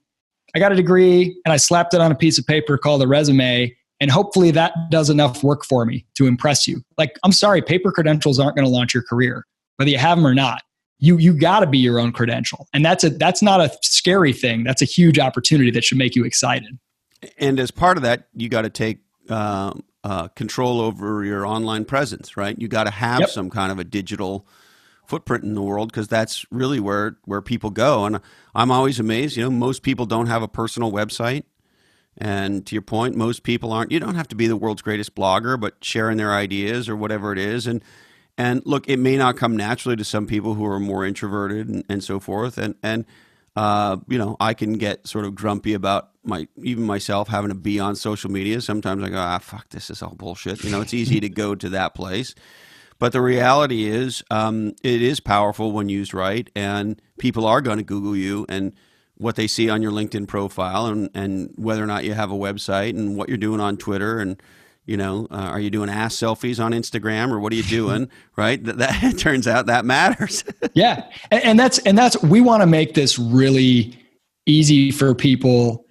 I got a degree and I slapped it on a piece of paper called a resume, and hopefully that does enough work for me to impress you. Like, I'm sorry, paper credentials aren't going to launch your career, whether you have them or not. You got to be your own credential. And that's not a scary thing. That's a huge opportunity that should make you excited. And as part of that, you got to take control over your online presence, right? You got to have some kind of a digital footprint in the world, because that's really where people go. And I'm always amazed, most people don't have a personal website. And to your point, most people aren't. You don't have to be the world's greatest blogger, but sharing their ideas or whatever it is. And look, it may not come naturally to some people who are more introverted and so forth. And I can get sort of grumpy about even myself having to be on social media. Sometimes I go, fuck, this is all bullshit. It's easy to go to that place. But the reality is, it is powerful when used right, and people are going to Google you and what they see on your LinkedIn profile, and whether or not you have a website, and what you're doing on Twitter, and are you doing ass selfies on Instagram, or what are you doing? Right? That it turns out that matters. Yeah. And that's, we want to make this really easy for people.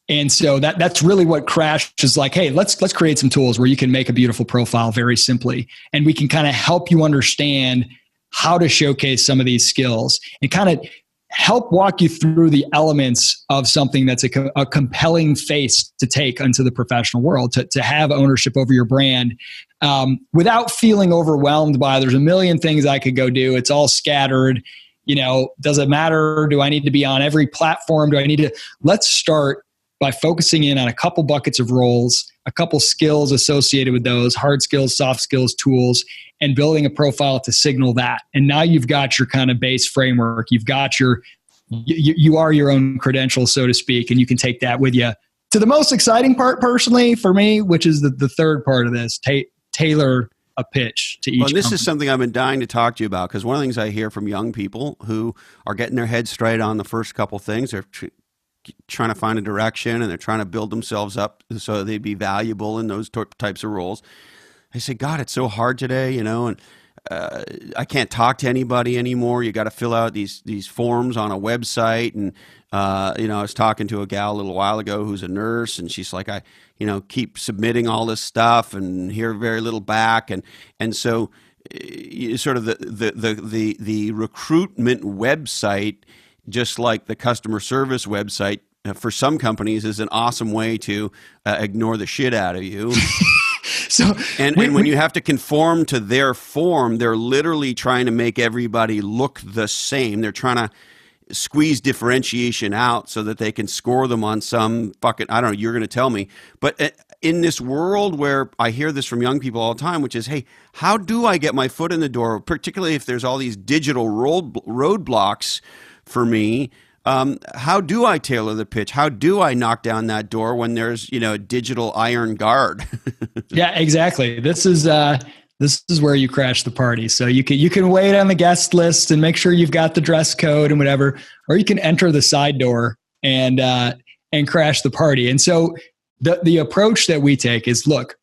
And so that's really what Crash is like. Hey, let's create some tools where you can make a beautiful profile very simply. And we can kind of help you understand how to showcase some of these skills and kind of help walk you through the elements of something that's a compelling face to take into the professional world, to have ownership over your brand without feeling overwhelmed by, there's a million things I could go do. It's all scattered. Does it matter? Do I need to be on every platform? Let's start by focusing in on a couple buckets of roles, a couple skills associated with those, hard skills, soft skills, tools, and building a profile to signal that. And now you've got your kind of base framework. You've got you are your own credential, so to speak, and you can take that with you to the most exciting part, personally, for me, which is the third part of this, tailor a pitch to each Well, this company. is something I've been dying to talk to you about, because one of the things I hear from young people who are getting their heads straight on the first couple things, they're trying to find a direction, and they're trying to build themselves up so they'd be valuable in those types of roles. I say, God, it's so hard today, and I can't talk to anybody anymore. You got to fill out these forms on a website. And, I was talking to a gal a little while ago who's a nurse, and she's like, I keep submitting all this stuff and hear very little back. And so sort of the recruitment website, just like the customer service website, for some companies is an awesome way to ignore the shit out of you. And when you have to conform to their form, they're literally trying to make everybody look the same. They're trying to squeeze differentiation out so that they can score them on some fucking, I don't know, you're going to tell me. But in this world where I hear this from young people all the time, which is, hey, how do I get my foot in the door, particularly if there's all these digital roadblocks for me? How do I tailor the pitch? How do I knock down that door when there's, a digital iron guard? Yeah, exactly. This is where you crash the party. So you can wait on the guest list and make sure you've got the dress code and whatever, or you can enter the side door and crash the party. And so the approach that we take is, look,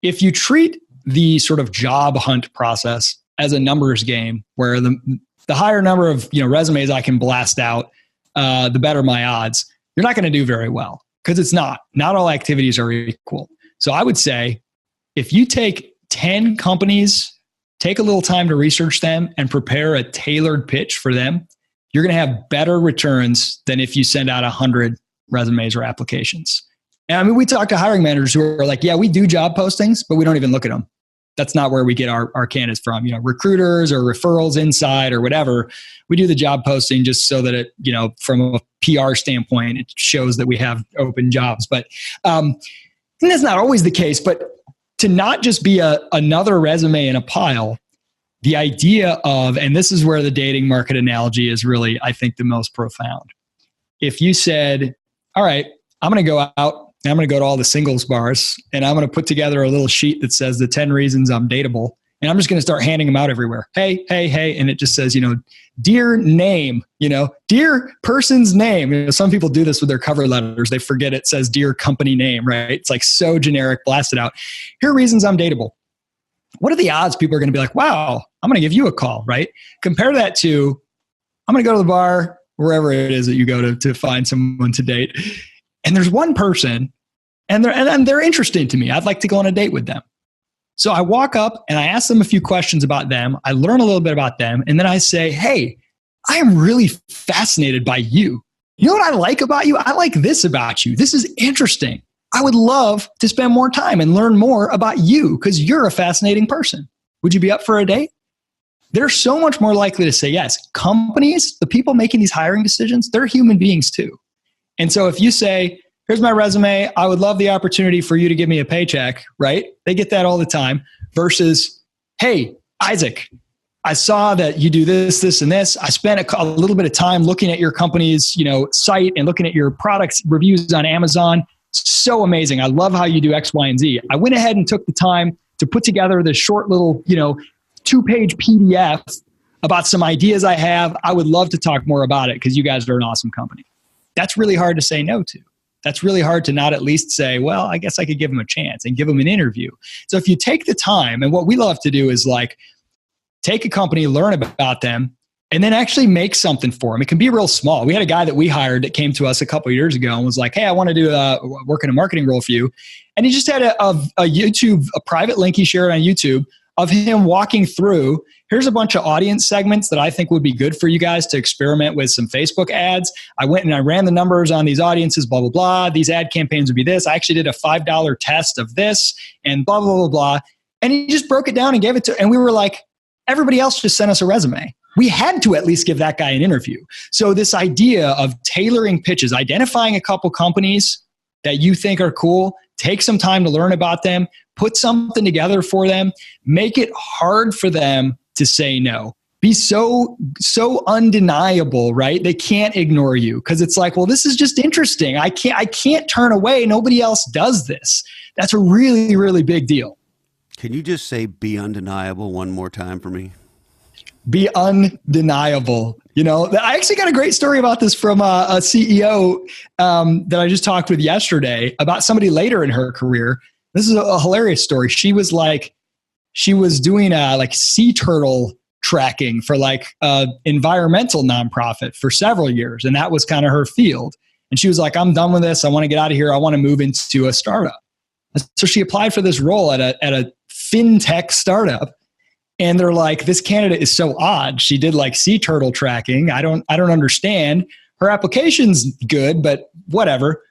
if you treat the sort of job hunt process as a numbers game, where the higher number of resumes I can blast out, the better my odds, you're not going to do very well, because it's not all activities are equal. So I would say if you take 10 companies, take a little time to research them and prepare a tailored pitch for them, you're going to have better returns than if you send out 100 resumes or applications. And I mean, we talk to hiring managers who are like, yeah, we do job postings, but we don't even look at them. That's not where we get our candidates from, recruiters or referrals inside or whatever. We do the job posting just so that it, from a PR standpoint, it shows that we have open jobs. But and that's not always the case, but to not just be another resume in a pile, the idea of, and this is where the dating market analogy is really, I think, the most profound. If you said, all right, I'm going to go out, and I'm going to go to all the singles bars, and I'm going to put together a little sheet that says the 10 reasons I'm dateable, and I'm just going to start handing them out everywhere. Hey, hey, hey. And it just says, dear name, dear person's name. Some people do this with their cover letters. They forget it says dear company name, right? It's like so generic, blasted out. Here are reasons I'm dateable. What are the odds people are going to be like, wow, I'm going to give you a call, right? Compare that to, I'm going to go to the bar, wherever it is that you go to find someone to date. And there's one person, and they're interesting to me. I'd like to go on a date with them. So I walk up and I ask them a few questions about them. I learn a little bit about them. And then I say, hey, I am really fascinated by you. You know what I like about you? I like this about you. This is interesting. I would love to spend more time and learn more about you because you're a fascinating person. Would you be up for a date? They're so much more likely to say yes. Companies, the people making these hiring decisions, they're human beings too. And so if you say, here's my resume, I would love the opportunity for you to give me a paycheck, right? They get that all the time versus, hey, Isaac, I saw that you do this, this, and this. I spent a little bit of time looking at your company's, site and looking at your products reviews on Amazon. So amazing. I love how you do X, Y, and Z. I went ahead and took the time to put together this short little, 2-page PDF about some ideas I have. I would love to talk more about it because you guys are an awesome company. That's really hard to say no to. That's really hard to not at least say, well, I guess I could give them a chance and give them an interview. So if you take the time, and what we love to do is take a company, learn about them, and then actually make something for them. It can be real small. We had a guy that we hired that came to us a couple of years ago and was like, hey, I want to do work in a marketing role for you. And he just had a YouTube, a private link he shared on YouTube of him walking through, here's a bunch of audience segments that I think would be good for you guys to experiment with some Facebook ads. I went and I ran the numbers on these audiences, blah, blah, blah. These ad campaigns would be this. I actually did a $5 test of this and blah, blah, blah, blah. And he just broke it down and gave it to, and we were like, everybody else just sent us a resume. We had to at least give that guy an interview. So this idea of tailoring pitches, identifying a couple companies that you think are cool, take some time to learn about them, put something together for them, make it hard for them to say no. Be so undeniable, right? They can't ignore you because it's like, well, this is just interesting. I can't turn away. Nobody else does this. That's a really, really big deal. Can you just say be undeniable one more time for me? Be undeniable. I actually got a great story about this from a CEO that I just talked with yesterday about somebody later in her career. This is a hilarious story. She was doing sea turtle tracking for environmental nonprofit for several years. And that was kind of her field. And she was like, I'm done with this. I want to get out of here. I want to move into a startup. So she applied for this role at a fintech startup. And they're like, this candidate is so odd. She did sea turtle tracking. I don't understand. Her application's good, but whatever.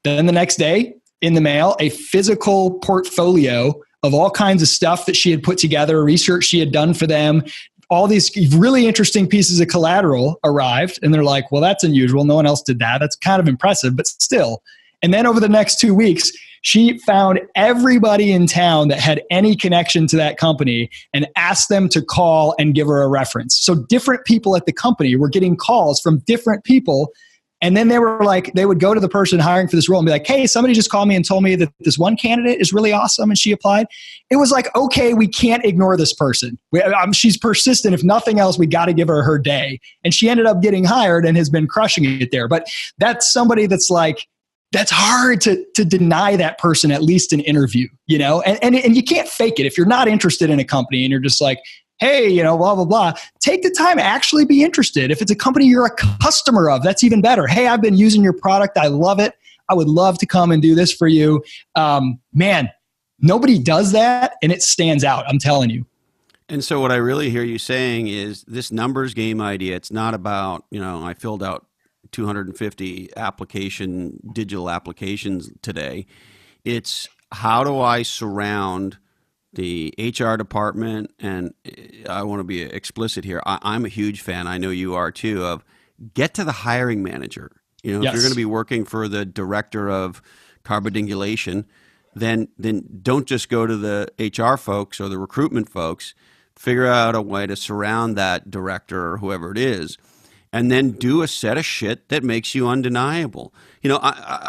Then the next day in the mail, a physical portfolio of all kinds of stuff that she had put together, research she had done for them. All these really interesting pieces of collateral arrived. And they're like, well, that's unusual. No one else did that. That's kind of impressive, but still. And then over the next 2 weeks, she found everybody in town that had any connection to that company and asked them to call and give her a reference. So different people at the company were getting calls from different people. And then they would go to the person hiring for this role and be like, hey, somebody just called me and told me that this one candidate is really awesome and she applied. It was like, okay, we can't ignore this person. She's persistent. If nothing else, we got to give her her day. And she ended up getting hired and has been crushing it there. But that's somebody that's that's hard to deny that person at least an interview, and you can't fake it. If you're not interested in a company and you're just like, hey, blah, blah, blah, take the time to actually be interested. If it's a company you're a customer of, that's even better. Hey, I've been using your product. I love it. I would love to come and do this for you. Man, Nobody does that, and it stands out. I'm telling you. And so what I really hear you saying is this numbers game idea, it's not about, I filled out 250 digital applications today. It's how do I surround the HR department, and I want to be explicit here. I'm a huge fan, I know you are too, of get to the hiring manager. If you're going to be working for the director of carbonidulation, then don't just go to the HR folks or the recruitment folks. Figure out a way to surround that director or whoever it is, and then do a set of shit that makes you undeniable.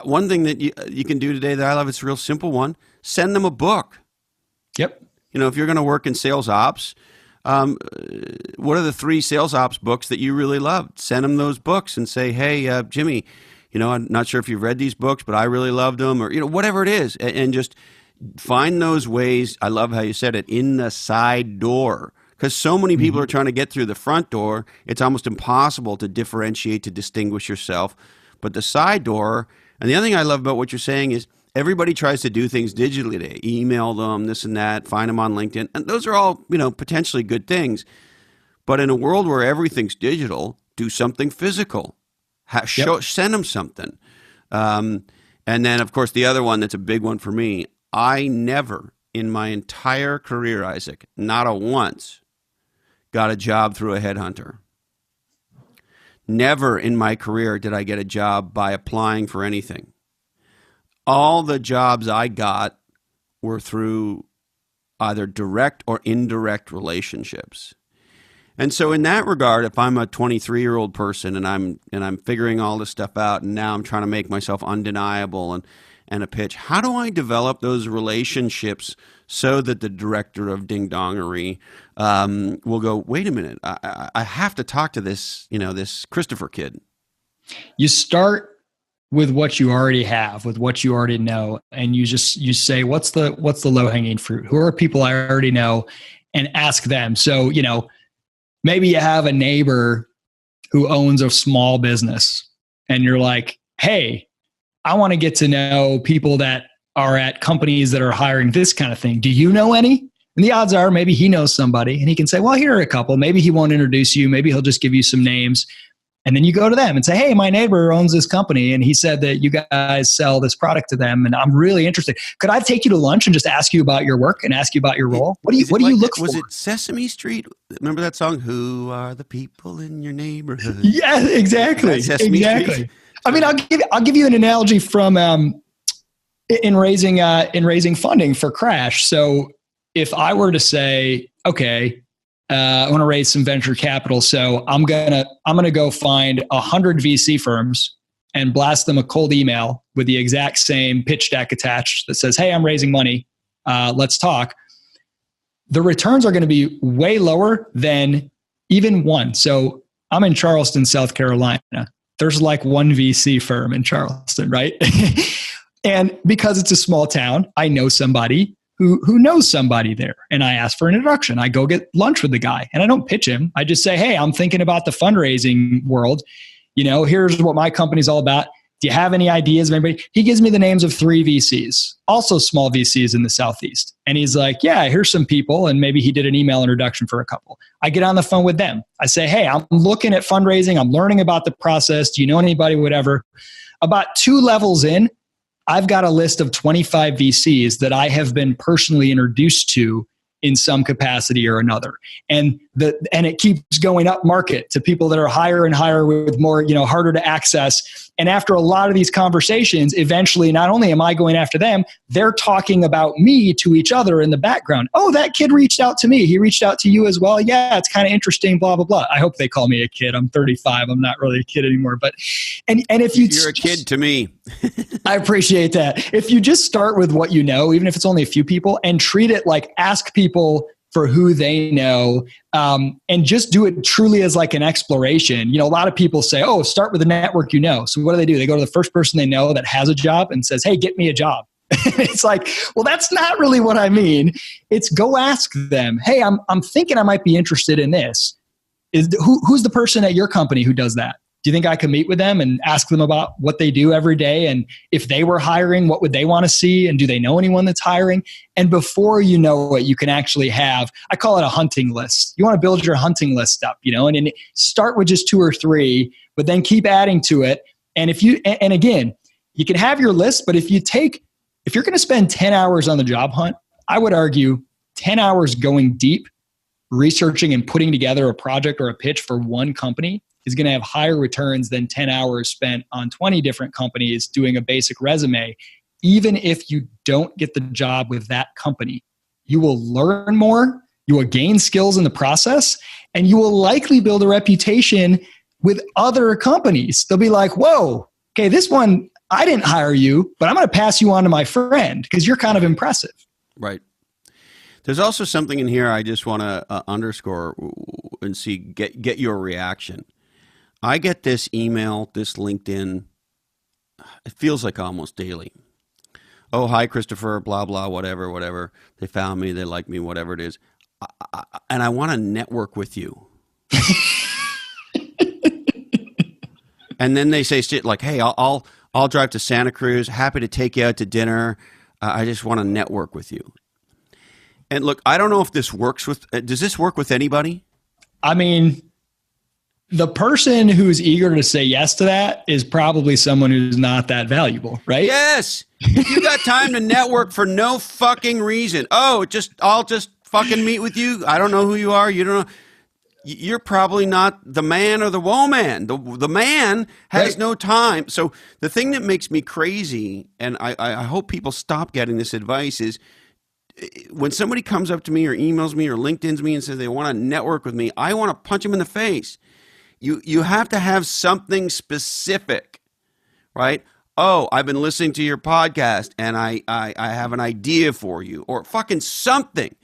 One thing that you can do today that I love, it's a real simple one, send them a book. Yep. If you're going to work in sales ops, what are the 3 sales ops books that you really loved? Send them those books and say, hey, Jimmy, I'm not sure if you've read these books, but I really loved them, or, whatever it is, and just find those ways. I love how you said it, in the side door, because so many people are trying to get through the front door. It's almost impossible to differentiate, to distinguish yourself. But the side door, and the other thing I love about what you're saying is everybody tries to do things digitally today, email them, this and that, find them on LinkedIn. And those are all, potentially good things. But in a world where everything's digital, do something physical. Send them something. And then, of course, the other one that's a big one for me, I never in my entire career, Isaac, not a once, got a job through a headhunter. Never in my career did I get a job by applying for anything. All the jobs I got were through either direct or indirect relationships. And so in that regard, if I'm a 23-year-old person and I'm figuring all this stuff out, and now I'm trying to make myself undeniable and a pitch, how do I develop those relationships so that the director of Ding Dongery will go, wait a minute, I have to talk to this, this Christopher kid? You start with what you already have, with what you already know, and you say, what's the low-hanging fruit? Who are people I already know? And ask them. So, maybe you have a neighbor who owns a small business, and you're like, hey, I want to get to know people that are at companies that are hiring this kind of thing. Do you know any? And the odds are maybe he knows somebody, and he can say, well, here are a couple. Maybe he won't introduce you. Maybe he'll just give you some names. And then you go to them and say, hey, my neighbor owns this company, and he said that you guys sell this product to them, and I'm really interested. Could I take you to lunch and just ask you about your work and ask you about your role? What do you look for? Was it Sesame Street? Remember that song? Who are the people in your neighborhood? Yeah, exactly. Exactly. Street? I mean, I'll give you an analogy from in raising funding for Crash. So if I were to say, okay, I want to raise some venture capital, so I'm gonna go find 100 VC firms and blast them a cold email with the exact same pitch deck attached that says, "Hey, I'm raising money. Let's talk." The returns are going to be way lower than even one. So I'm in Charleston, South Carolina. There's like one VC firm in Charleston, right? And because it's a small town, I know somebody who knows somebody there. And I ask for an introduction. I go get lunch with the guy, and I don't pitch him. I just say, hey, I'm thinking about the fundraising world. Here's what my company's all about. Do you have any ideas of anybody? He gives me the names of 3 VCs, also small VCs in the Southeast. And he's like, yeah, here's some people. And maybe he did an email introduction for a couple. I get on the phone with them. I say, hey, I'm looking at fundraising. I'm learning about the process. Do you know anybody, whatever? About 2 levels in, I've got a list of 25 VCs that I have been personally introduced to in some capacity or another. And it keeps going up market to people that are higher and higher with more, harder to access. And after a lot of these conversations, eventually, not only am I going after them, they're talking about me to each other in the background. Oh, that kid reached out to me. He reached out to you as well. Yeah, it's kind of interesting, blah, blah, blah. I hope they call me a kid. I'm 35. I'm not really a kid anymore. But, and if you're a kid to me. I appreciate that. If you just start with what you know, even if it's only a few people, and treat it like ask people for who they know, and just do it truly as like an exploration. A lot of people say, oh, start with the network you know. So what do? They go to the first person they know that has a job and says, hey, get me a job. It's like, well, that's not really what I mean. It's go ask them, hey, I'm thinking I might be interested in this. Who's the person at your company who does that? Do you think I could meet with them and ask them about what they do every day? And if they were hiring, what would they want to see? And do they know anyone that's hiring? And before you know it, you can actually have, I call it a hunting list. You want to build your hunting list up, and start with just 2 or 3, but then keep adding to it. And and again, you can have your list, but if you're going to spend 10 hours on the job hunt, I would argue 10 hours going deep, researching and putting together a project or a pitch for one company is going to have higher returns than 10 hours spent on 20 different companies doing a basic resume. Even if you don't get the job with that company, you will learn more, you will gain skills in the process, and you will likely build a reputation with other companies. They'll be like, whoa, okay, this one, I didn't hire you, but I'm going to pass you on to my friend because you're kind of impressive. Right. There's also something in here I just want to underscore and see, get your reaction. I get this email, this LinkedIn, it feels like almost daily. Oh, hi, Christopher, blah, blah, whatever. They found me, they like me, whatever it is. And I want to network with you. And then they say shit like, hey, I'll drive to Santa Cruz, happy to take you out to dinner. I just want to network with you. And look, I don't know if this works does this work with anybody? I mean, the person who's eager to say yes to that is probably someone who's not that valuable, right? Yes. If you got time to network for no fucking reason. Oh, I'll just fucking meet with you. I don't know who you are. You don't know. You're probably not the man or the woman. The man has no time. So the thing that makes me crazy, and I hope people stop getting this advice, is when somebody comes up to me or emails me or LinkedIn's me and says they want to network with me, I want to punch them in the face. You have to have something specific, right? Oh, I've been listening to your podcast and I have an idea for you, or fucking something.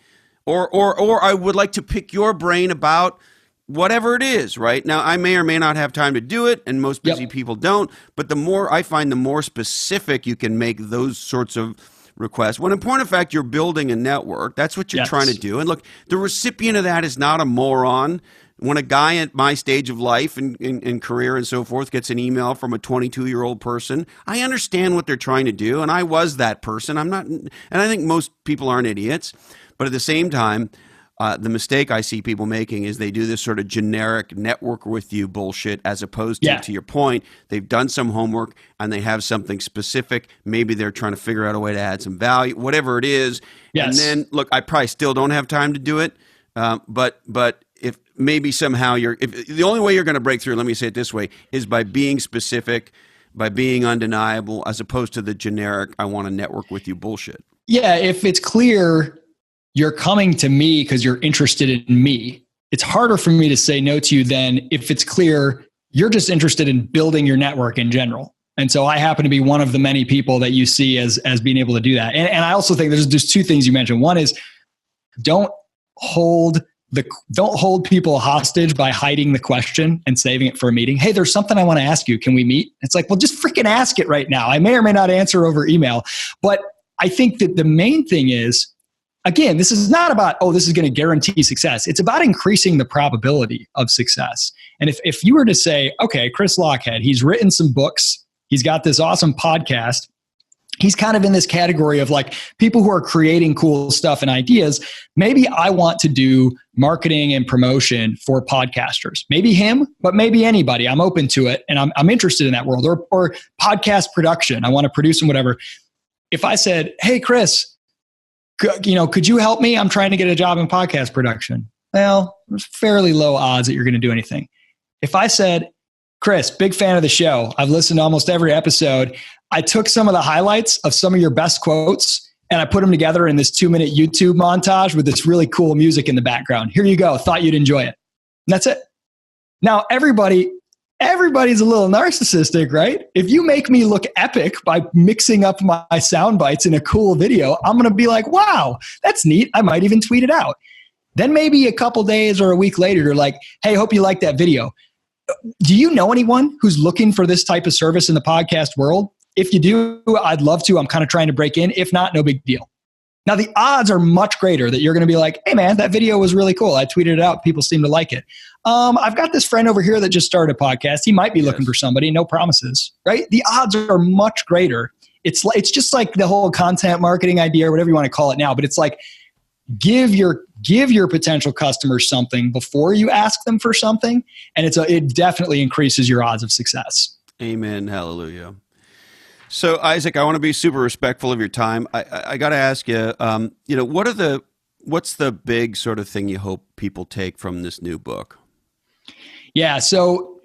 Or I would like to pick your brain about whatever it is, right? Now, I may or may not have time to do it, and most busy people don't, but the more specific you can make those sorts of requests, when in point of fact, you're building a network, that's what you're trying to do. And look, the recipient of that is not a moron. When a guy at my stage of life and career and so forth gets an email from a 22-year-old person, I understand what they're trying to do, and I was that person. I'm not, and I think most people aren't idiots. But at the same time, the mistake I see people making is they do this sort of generic network with you bullshit, as opposed to your point, they've done some homework and they have something specific. Maybe they're trying to figure out a way to add some value, whatever it is. Yes. And then, look, I probably still don't have time to do it. But if maybe somehow if the only way you're going to break through, let me say it this way, is by being specific, by being undeniable, as opposed to the generic, I want to network with you bullshit. Yeah, if it's clear you're coming to me because you're interested in me, it's harder for me to say no to you than if it's clear you're just interested in building your network in general. And so I happen to be one of the many people that you see as being able to do that. And I also think there's 2 things you mentioned. One is don't hold people hostage by hiding the question and saving it for a meeting. Hey, there's something I want to ask you. Can we meet? It's like, well, just freaking ask it right now. I may or may not answer over email. But I think that the main thing is, again, this is not about, this is going to guarantee success. It's about increasing the probability of success. And if you were to say, okay, Chris Lochhead, he's written some books, he's got this awesome podcast, he's kind of in this category of like people who are creating cool stuff and ideas. Maybe I want to do marketing and promotion for podcasters. Maybe him, but maybe anybody. I'm open to it, and I'm interested in that world. Or podcast production. I want to produce and whatever. If I said, hey, Chris, could you help me? I'm trying to get a job in podcast production. Well, there's fairly low odds that you're going to do anything. If I said, Chris, big fan of the show. I've listened to almost every episode. I took some of the highlights of some of your best quotes and I put them together in this 2-minute YouTube montage with this really cool music in the background. Here you go. Thought you'd enjoy it. And that's it. Now, everybody's a little narcissistic, right? If you make me look epic by mixing up my sound bites in a cool video, I'm going to be like, wow, that's neat. I might even tweet it out. Then maybe a couple days or a week later, you're like, hey, hope you like that video. Do you know anyone who's looking for this type of service in the podcast world? If you do, I'd love to. I'm kind of trying to break in. If not, no big deal. Now, the odds are much greater that you're going to be like, hey, man, that video was really cool. I tweeted it out. People seem to like it. I've got this friend over here that just started a podcast. He might be looking for somebody. No promises, right? The odds are much greater. It's just like the whole content marketing idea or whatever you want to call it now. But it's like give your potential customers something before you ask them for something. And it definitely increases your odds of success. Amen. Hallelujah. So, Isaac, I want to be super respectful of your time. I got to ask you, what's the big sort of thing you hope people take from this new book? Yeah. So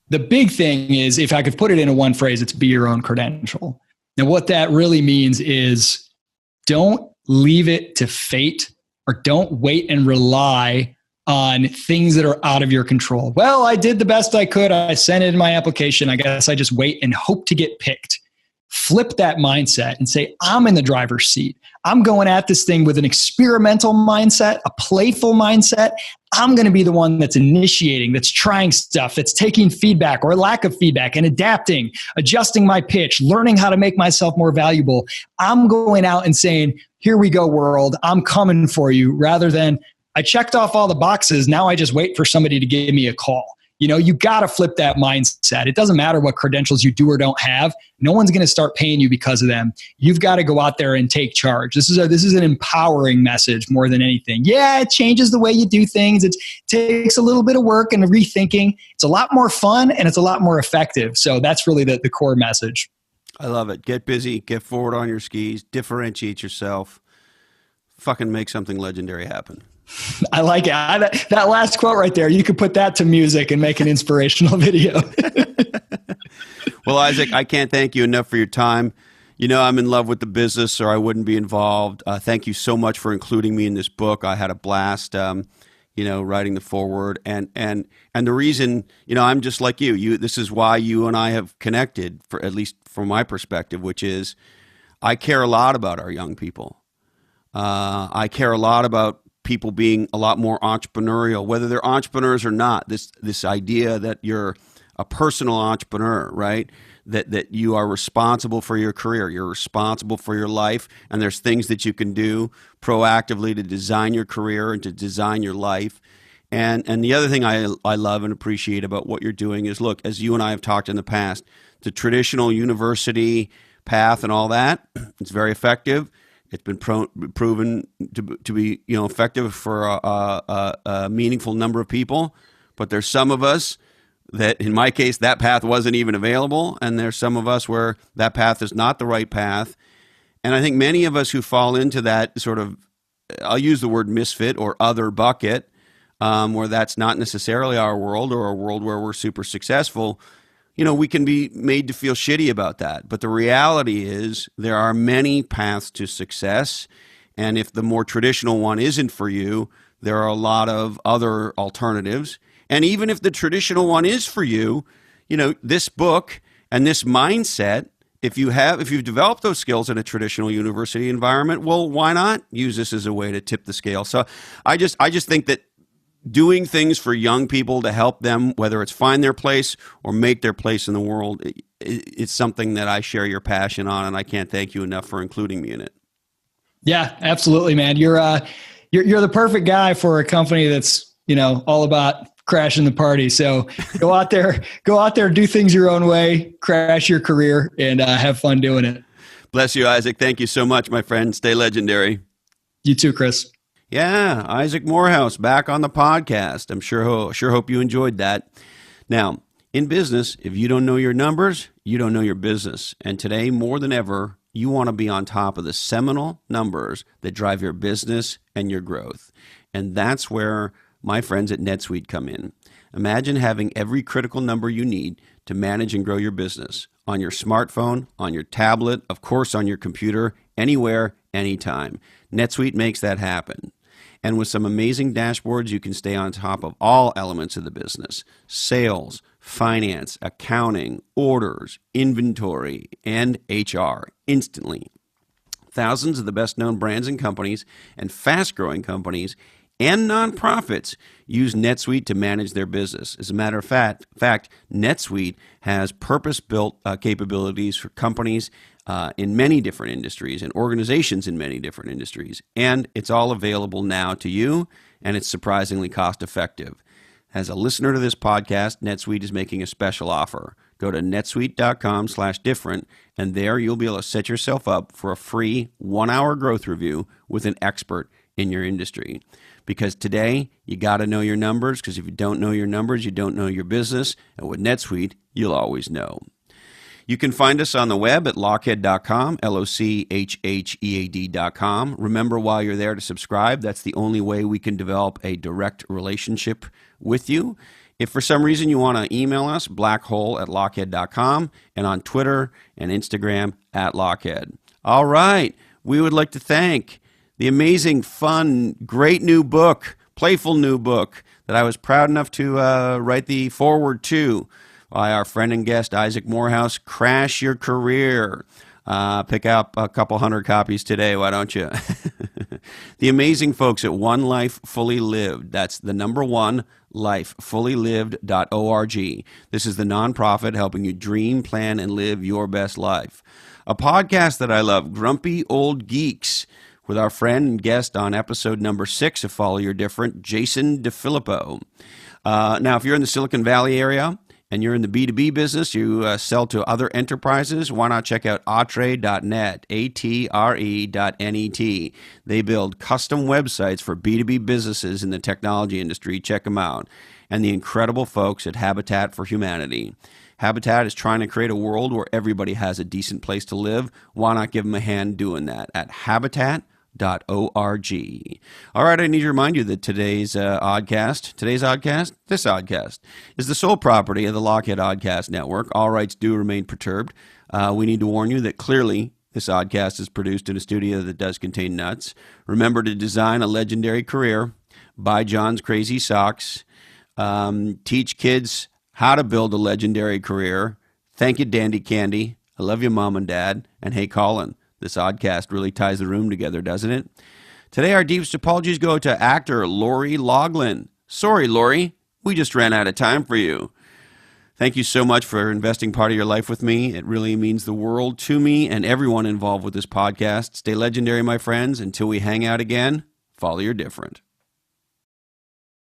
the big thing is, if I could put it into one phrase, it's be your own credential. Now, what that really means is don't leave it to fate, or don't wait and rely on things that are out of your control. Well, I did the best I could. I sent in my application. I guess I just wait and hope to get picked. Flip that mindset and say, I'm in the driver's seat. I'm going at this thing with an experimental mindset, a playful mindset. I'm going to be the one that's initiating, that's trying stuff, that's taking feedback or lack of feedback and adapting, adjusting my pitch, learning how to make myself more valuable. I'm going out and saying, here we go, world. I'm coming for you, rather than I checked off all the boxes. Now I just wait for somebody to give me a call. You got to flip that mindset. It doesn't matter what credentials you do or don't have. No one's going to start paying you because of them. You've got to go out there and take charge. This is an empowering message more than anything. Yeah, it changes the way you do things. It takes a little bit of work and rethinking. It's a lot more fun and it's a lot more effective. So that's really the core message. I love it. Get busy, get forward on your skis, differentiate yourself, fucking make something legendary happen. I like it. That last quote right there, you could put that to music and make an inspirational video. Well, Isaac, I can't thank you enough for your time. I'm in love with the business, or I wouldn't be involved. Thank you so much for including me in this book. I had a blast, writing the foreword. And the reason, I'm just like you. This is why you and I have connected, for at least from my perspective, which is I care a lot about our young people. I care a lot about people being a lot more entrepreneurial, whether they're entrepreneurs or not. This idea that you're a personal entrepreneur, right? That you are responsible for your career, you're responsible for your life, and there's things that you can do proactively to design your career and to design your life. And the other thing I love and appreciate about what you're doing is, look, as you and I have talked in the past, the traditional university path and all that, it's very effective. It's been proven to be effective for a meaningful number of people, but there's some of us that, in my case, that path wasn't even available, and there's some of us where that path is not the right path. And I think many of us who fall into that sort of, I'll use the word misfit or other bucket, where that's not necessarily our world, or a world where we're super successful, we can be made to feel shitty about that. But the reality is there are many paths to success. And if the more traditional one isn't for you, there are a lot of other alternatives. And even if the traditional one is for you, this book and this mindset, if you've developed those skills in a traditional university environment, well, why not use this as a way to tip the scale? So I just think that doing things for young people to help them, whether it's find their place or make their place in the world, it's something that I share your passion on, and I can't thank you enough for including me in it. Yeah, absolutely, man. You're the perfect guy for a company that's, all about crashing the party. So go out there, do things your own way, crash your career, and have fun doing it. Bless you, Isaac. Thank you so much, my friend. Stay legendary. You too, Chris. Yeah, Isaac Morehouse back on the podcast. I'm sure hope you enjoyed that. Now, in business, if you don't know your numbers, you don't know your business. And today, more than ever, you want to be on top of the seminal numbers that drive your business and your growth. And that's where my friends at NetSuite come in. Imagine having every critical number you need to manage and grow your business on your smartphone, on your tablet, of course, on your computer, anywhere, anytime. NetSuite makes that happen. And with some amazing dashboards, you can stay on top of all elements of the business: sales, finance, accounting, orders, inventory, and HR instantly. Thousands of the best-known brands and companies and fast-growing companies and nonprofits use NetSuite to manage their business. As a matter of fact, NetSuite has purpose-built capabilities for companies in many different industries and organizations in many different industries. And it's all available now to you, and it's surprisingly cost effective. As a listener to this podcast, NetSuite is making a special offer. Go to netsuite.com/different, and there you'll be able to set yourself up for a free 1-hour growth review with an expert in your industry. Because today, you got to know your numbers, because if you don't know your numbers, you don't know your business. And with NetSuite, you'll always know. You can find us on the web at lochhead.com, lochhead.com. Remember, while you're there, to subscribe. That's the only way we can develop a direct relationship with you. If for some reason you want to email us, blackhole@lochhead.com, and on Twitter and Instagram @lochhead. All right, we would like to thank the amazing, fun, great new book, playful new book that I was proud enough to write the foreword to, by our friend and guest, Isaac Morehouse, Crash Your Career. Pick up a couple hundred copies today, why don't you? The amazing folks at One Life Fully Lived. That's the number one, lifefullylived.org. This is the nonprofit helping you dream, plan, and live your best life. A podcast that I love, Grumpy Old Geeks, with our friend and guest on episode number 6 of Follow Your Different, Jason DeFilippo. Now, if you're in the Silicon Valley area, and you're in the B2B business, you sell to other enterprises, why not check out atre.net, atre.net. They build custom websites for B2B businesses in the technology industry. Check them out. And the incredible folks at Habitat for Humanity. Habitat is trying to create a world where everybody has a decent place to live. Why not give them a hand doing that at habitat.org. All right, I need to remind you that this oddcast, is the sole property of the Lochhead Oddcast Network. All rights do remain perturbed. We need to warn you that clearly this oddcast is produced in a studio that does contain nuts. Remember to design a legendary career, buy John's Crazy Socks, teach kids how to build a legendary career. Thank you, Dandy Candy. I love you, Mom and Dad. And hey, Colin. This oddcast really ties the room together, doesn't it? Today, our deepest apologies go to actor Lori Loughlin. Sorry, Lori, we just ran out of time for you. Thank you so much for investing part of your life with me. It really means the world to me and everyone involved with this podcast. Stay legendary, my friends. Until we hang out again, follow your different.